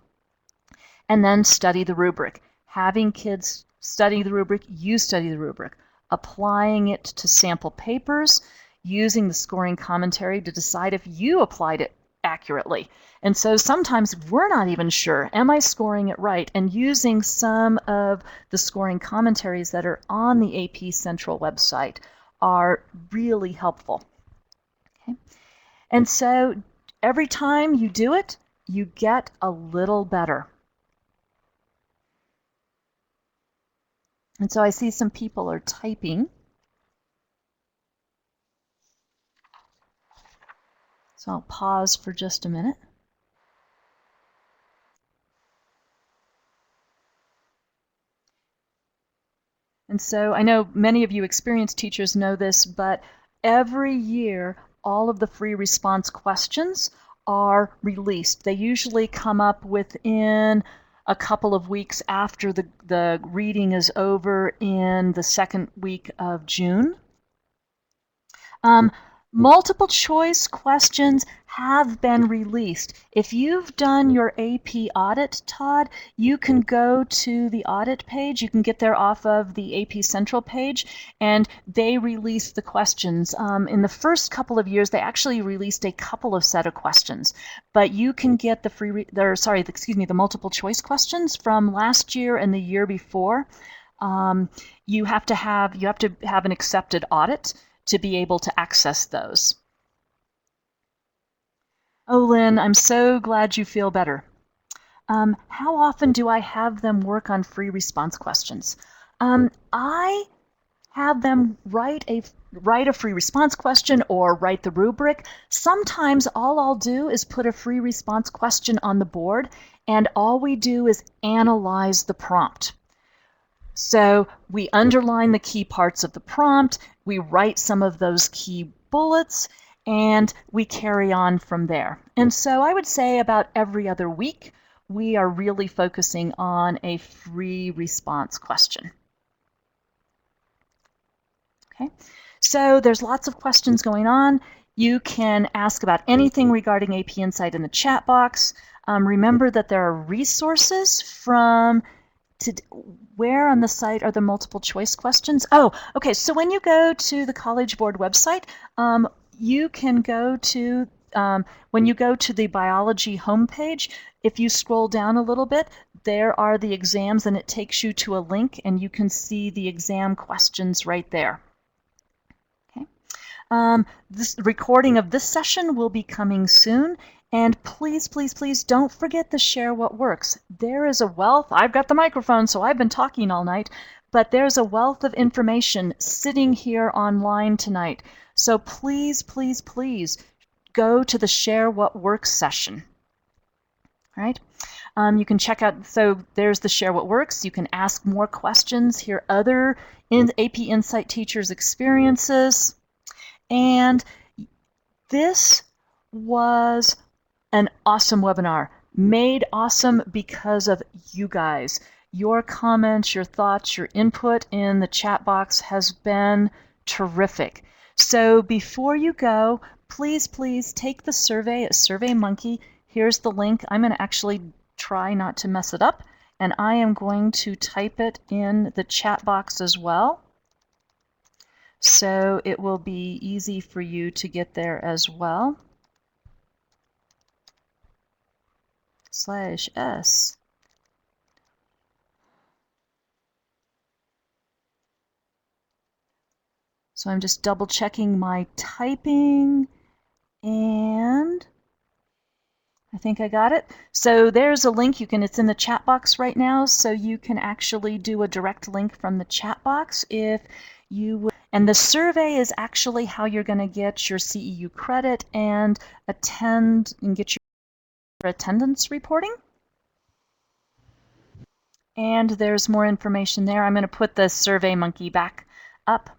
And then study the rubric. Having kids study the rubric, you study the rubric. Applying it to sample papers, using the scoring commentary to decide if you applied it accurately. And so sometimes we're not even sure, am I scoring it right? And using some of the scoring commentaries that are on the AP Central website are really helpful. Okay? And so every time you do it, you get a little better. And so I see some people are typing. So I'll pause for just a minute. And so I know many of you experienced teachers know this, but every year all of the free response questions are released. They usually come up within a couple of weeks after the reading is over in the second week of June. Multiple choice questions have been released. If you've done your AP audit, Todd, you can go to the audit page. You can get there off of the AP Central page, and they release the questions. In the first couple of years, they actually released a couple of set of questions, but you can get the multiple choice questions from last year and the year before. You have to have an accepted audit to be able to access those. Oh, Lynn, I'm so glad you feel better. How often do I have them work on free response questions? I have them write a free response question or write the rubric. Sometimes all I'll do is put a free response question on the board, and all we do is analyze the prompt. So we underline the key parts of the prompt, we write some of those key bullets, and we carry on from there. And so I would say about every other week, we are really focusing on a free response question. Okay, so there's lots of questions going on. You can ask about anything regarding AP Insight in the chat box. Remember that there are resources from where on the site are the multiple choice questions? Oh, okay, so when you go to the College Board website, you can go to, when you go to the biology homepage, if you scroll down a little bit, there are the exams and it takes you to a link and you can see the exam questions right there. Okay. This recording of this session will be coming soon. And please, please, please don't forget to share what works. There is a wealth. I've got the microphone, so I've been talking all night, but there's a wealth of information sitting here online tonight. So please, please, please go to the Share What Works session. All right? You can check out, so there's the Share What Works. You can ask more questions, hear other AP Insight teachers' experiences. And this was an awesome webinar, made awesome because of you guys. Your comments, your thoughts, your input in the chat box has been terrific. So before you go, please, please take the survey at SurveyMonkey. Here's the link. I'm going to actually try not to mess it up, and I am going to type it in the chat box as well, so it will be easy for you to get there as well. /s. So I'm just double checking my typing, and I think I got it. So there's a link. It's in the chat box right now, so you can actually do a direct link from the chat box if you would. And the survey is actually how you're going to get your CEU credit and attend and get your attendance reporting. And there's more information there. I'm going to put the Survey Monkey back up.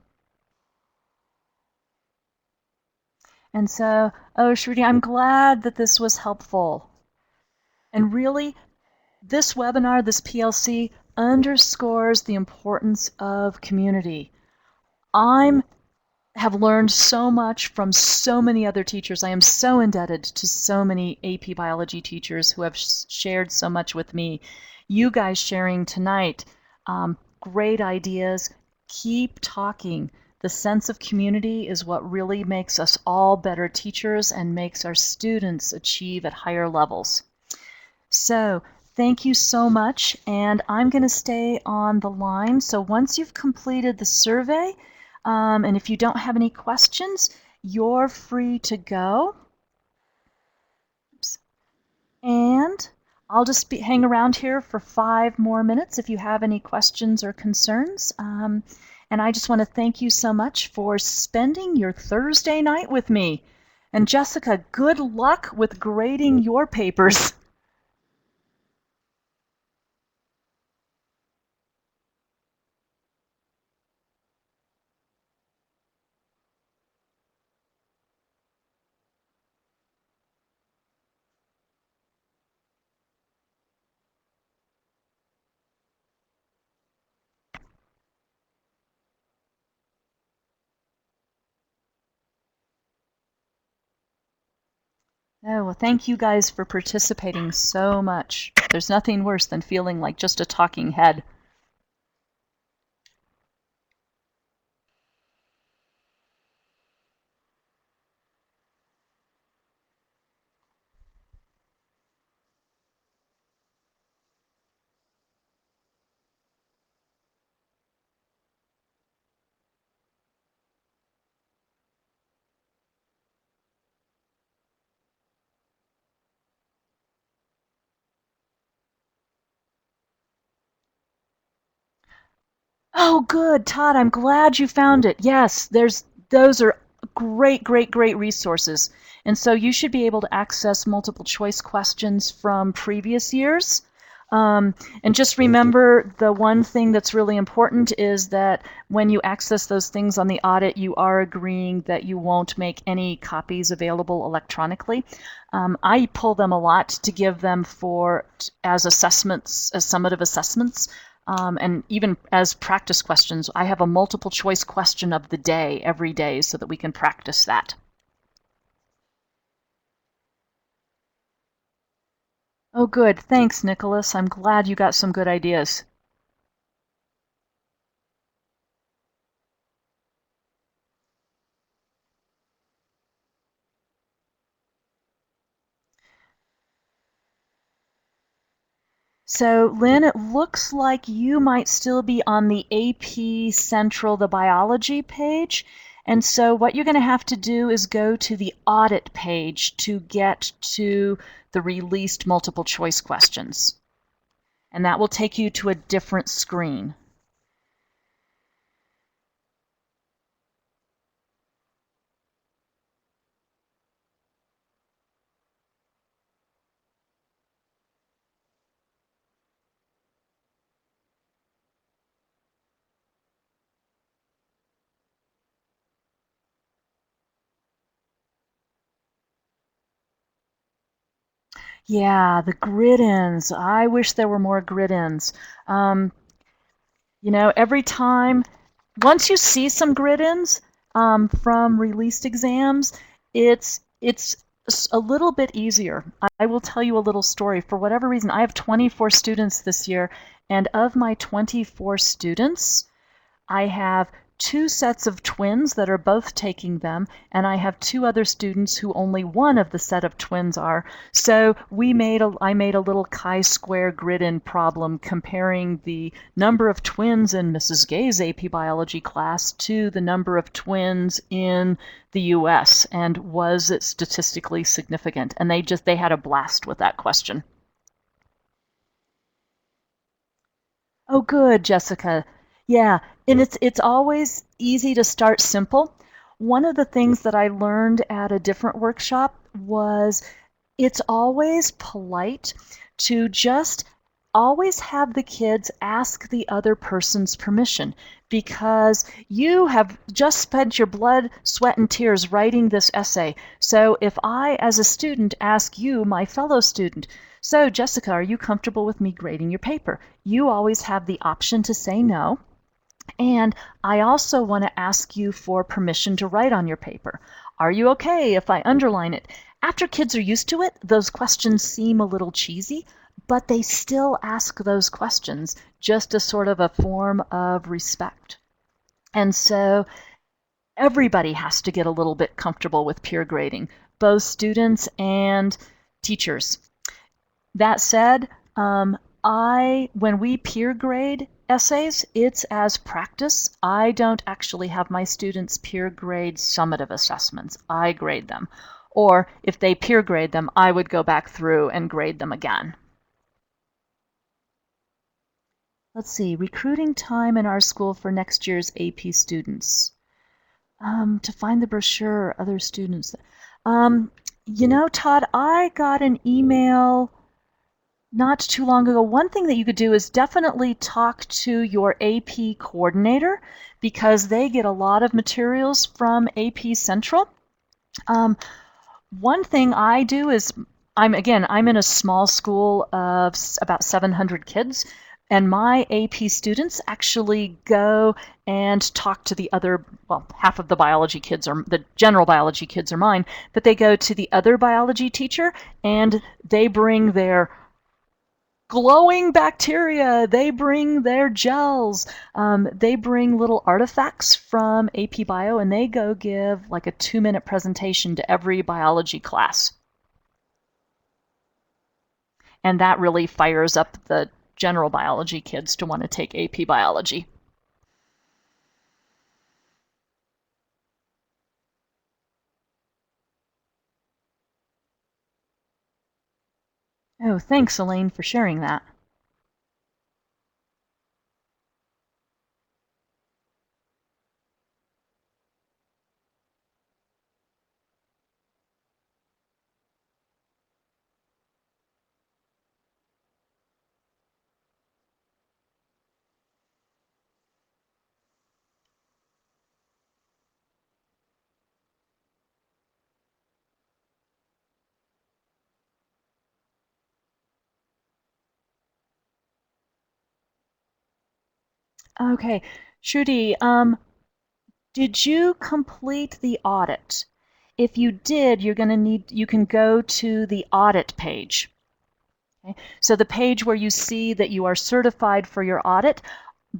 And so, oh, Shruti, I'm glad that this was helpful. And really, this webinar, this PLC, underscores the importance of community. I have learned so much from so many other teachers. I am so indebted to so many AP biology teachers who have shared so much with me. You guys sharing tonight, great ideas. Keep talking. The sense of community is what really makes us all better teachers and makes our students achieve at higher levels. So thank you so much, and I'm going to stay on the line. So once you've completed the survey, and if you don't have any questions, you're free to go. Oops. And I'll just hang around here for 5 more minutes if you have any questions or concerns. And I just want to thank you so much for spending your Thursday night with me. And Jessica, good luck with grading your papers. Oh, well, thank you guys for participating so much. There's nothing worse than feeling like just a talking head. Oh, good, Todd. I'm glad you found it. Yes, those are great, great, great resources. And so you should be able to access multiple choice questions from previous years. And just remember, the one thing that's really important is that when you access those things on the audit, you are agreeing that you won't make any copies available electronically. I pull them a lot to give them as assessments, as summative assessments. And even as practice questions, I have a multiple choice question of the day every day so that we can practice that. Oh, good. Thanks, Nicholas. I'm glad you got some good ideas. So, Lynn, it looks like you might still be on the AP Central, the biology page. And so what you're going to have to do is go to the audit page to get to the released multiple choice questions. And that will take you to a different screen. Yeah, the grid-ins. I wish there were more grid-ins. You know, every time, once you see some grid-ins from released exams, it's a little bit easier. I will tell you a little story. For whatever reason, I have 24 students this year, and of my 24 students, I have two sets of twins that are both taking them, and I have two other students who only one of the set of twins are. So I made a little chi-square grid-in problem comparing the number of twins in Mrs. Gay's AP Biology class to the number of twins in the US, and was it statistically significant? And they had a blast with that question. Oh, good, Jessica. Yeah, and it's always easy to start simple. One of the things that I learned at a different workshop was it's always polite to just always have the kids ask the other person's permission, because you have just spent your blood, sweat, and tears writing this essay. So if I, as a student, ask you, my fellow student, so Jessica, are you comfortable with me grading your paper? You always have the option to say no. And I also want to ask you for permission to write on your paper. Are you okay if I underline it? After kids are used to it, those questions seem a little cheesy, but they still ask those questions just as sort of a form of respect. And so everybody has to get a little bit comfortable with peer grading, both students and teachers. That said, when we peer grade essays, it's as practice. I don't actually have my students peer grade summative assessments. I grade them. Or if they peer grade them, I would go back through and grade them again. Let's see, recruiting time in our school for next year's AP students. To find the brochure, other students. Todd, I got an email not too long ago. One thing that you could do is definitely talk to your AP coordinator, because they get a lot of materials from AP Central. One thing I do is I'm in a small school of about 700 kids, and my AP students actually go and talk to the other, well, half of the biology kids, or the general biology kids are mine, but they go to the other biology teacher and they bring their glowing bacteria, they bring their gels, they bring little artifacts from AP Bio, and they go give like a 2-minute presentation to every biology class. And that really fires up the general biology kids to want to take AP Biology. Oh, thanks, Elaine, for sharing that. Okay, Shruti, did you complete the audit? If you did, you can go to the audit page. Okay? So the page where you see that you are certified for your audit,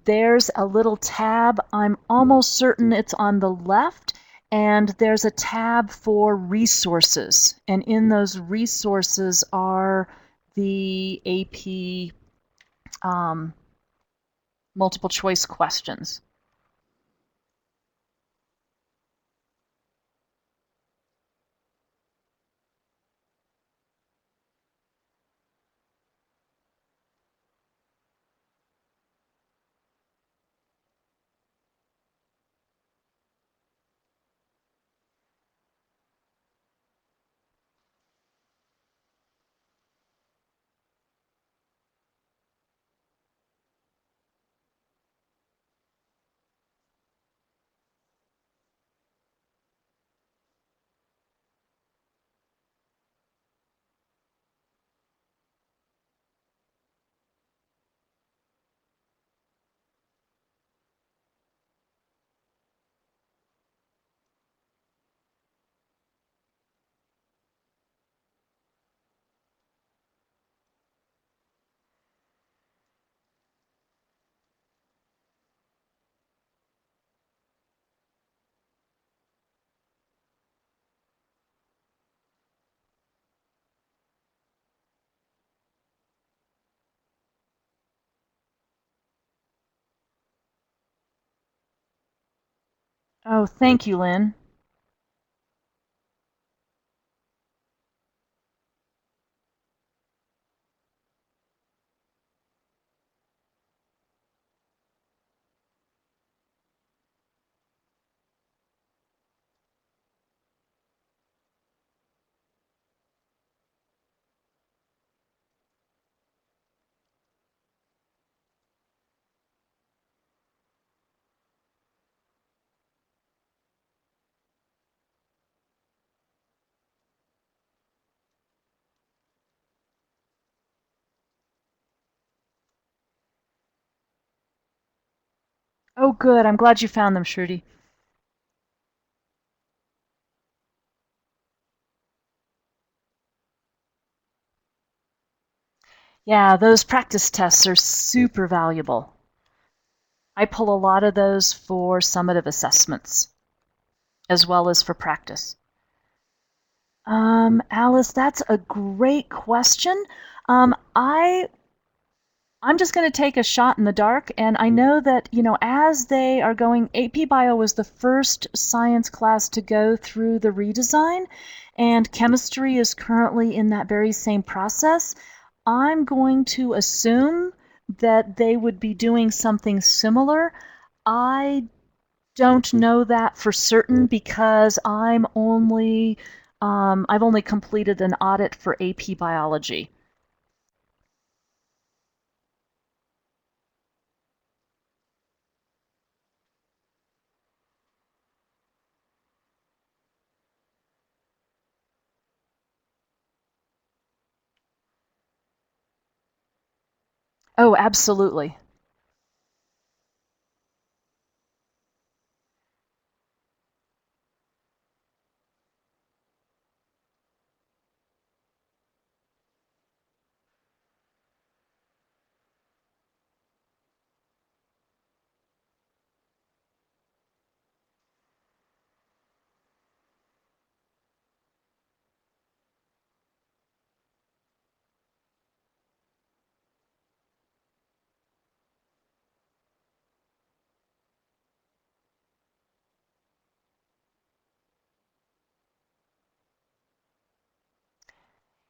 there's a little tab. I'm almost certain it's on the left, and there's a tab for resources. And in those resources are the AP multiple choice questions. Oh, thank you, Lynn. Oh, good. I'm glad you found them, Shruti. Yeah, those practice tests are super valuable. I pull a lot of those for summative assessments as well as for practice. Alice, that's a great question. Um, I I'm just going to take a shot in the dark, and I know that, as they are going, AP Bio was the first science class to go through the redesign, and chemistry is currently in that very same process. I'm going to assume that they would be doing something similar. I don't know that for certain because I've only completed an audit for AP Biology. Oh, absolutely.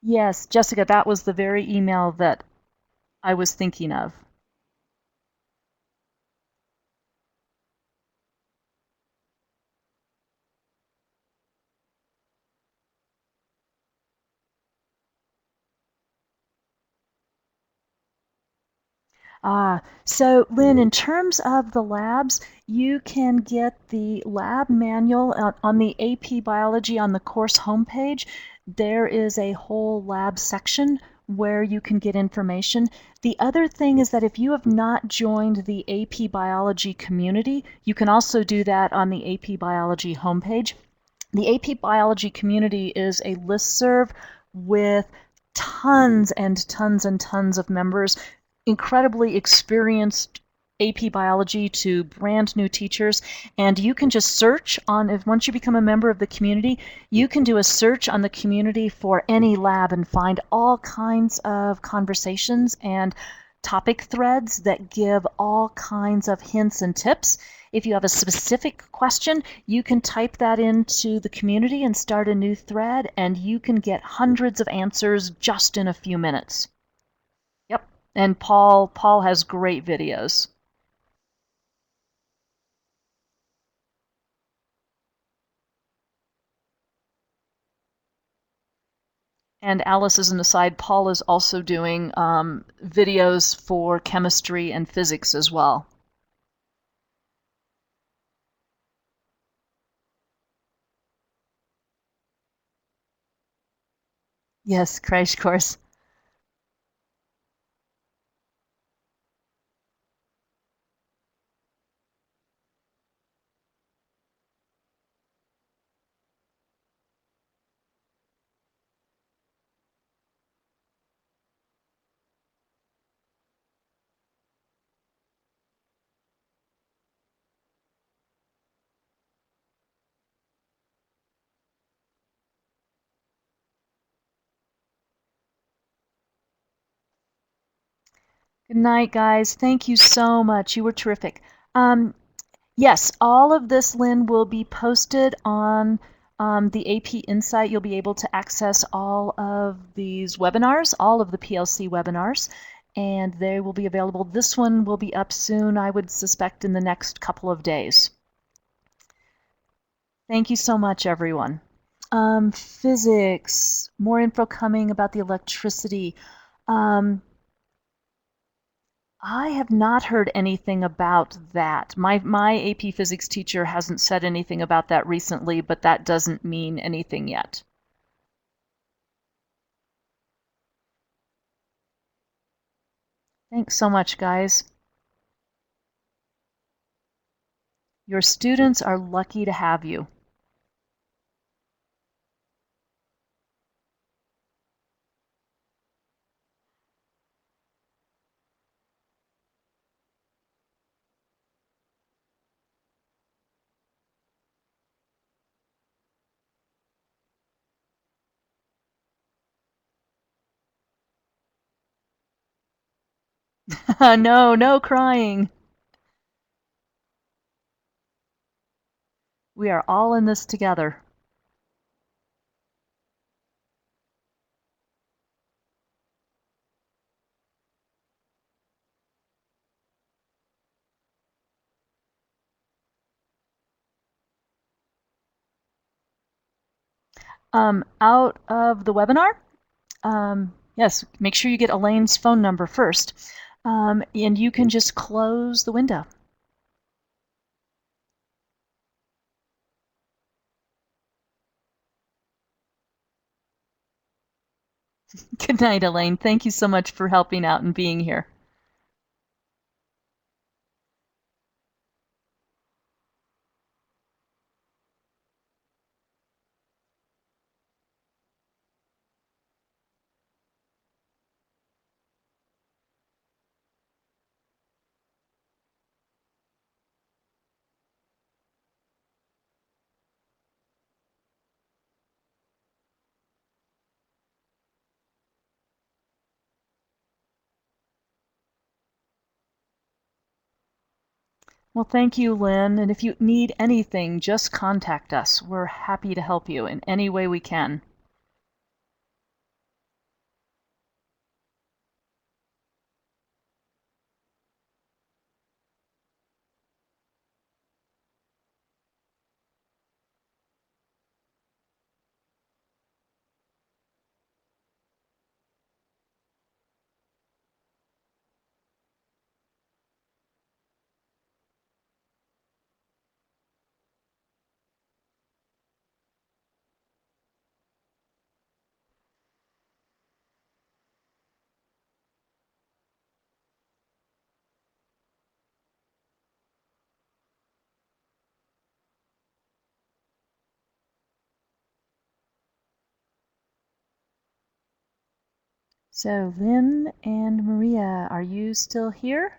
Yes, Jessica, that was the very email that I was thinking of. So Lynn, in terms of the labs, you can get the lab manual on the AP Biology on the course homepage. There is a whole lab section where you can get information. The other thing is that if you have not joined the AP Biology community, you can also do that on the AP Biology homepage. The AP Biology community is a listserv with tons and tons and tons of members, incredibly experienced AP Biology to brand new teachers, and you can just search on, if once you become a member of the community, you can do a search on the community for any lab and find all kinds of conversations and topic threads that give all kinds of hints and tips. If you have a specific question, you can type that into the community and start a new thread, and you can get hundreds of answers just in a few minutes. Yep. And Paul has great videos. And Alice, as an aside, Paul is also doing videos for chemistry and physics as well. Yes, crash course. Good night, guys. Thank you so much. You were terrific. Um, Yes, all of this, Lynn, will be posted on the AP Insight. You'll be able to access all of these webinars, all of the PLC webinars, and they will be available. This one will be up soon, I would suspect, in the next couple of days. Thank you so much, everyone. Physics, more info coming about the electricity. I have not heard anything about that. My AP Physics teacher hasn't said anything about that recently, but that doesn't mean anything yet. Thanks so much, guys. Your students are lucky to have you. No, no crying. We are all in this together. Out of the webinar, yes, make sure you get Elaine's phone number first, and you can just close the window. Good night, Elaine. Thank you so much for helping out and being here. Well, thank you, Lynn. And if you need anything, just contact us. We're happy to help you in any way we can. So, Lynn and Maria, are you still here?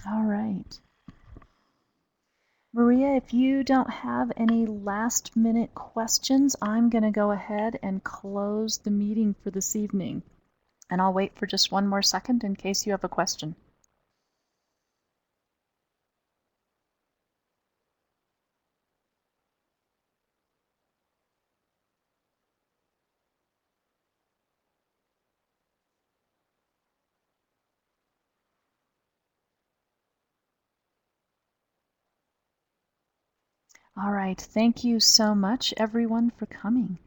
All right. Maria, if you don't have any last minute questions, I'm going to go ahead and close the meeting for this evening. And I'll wait for just one more second in case you have a question. All right. Thank you so much, everyone, for coming.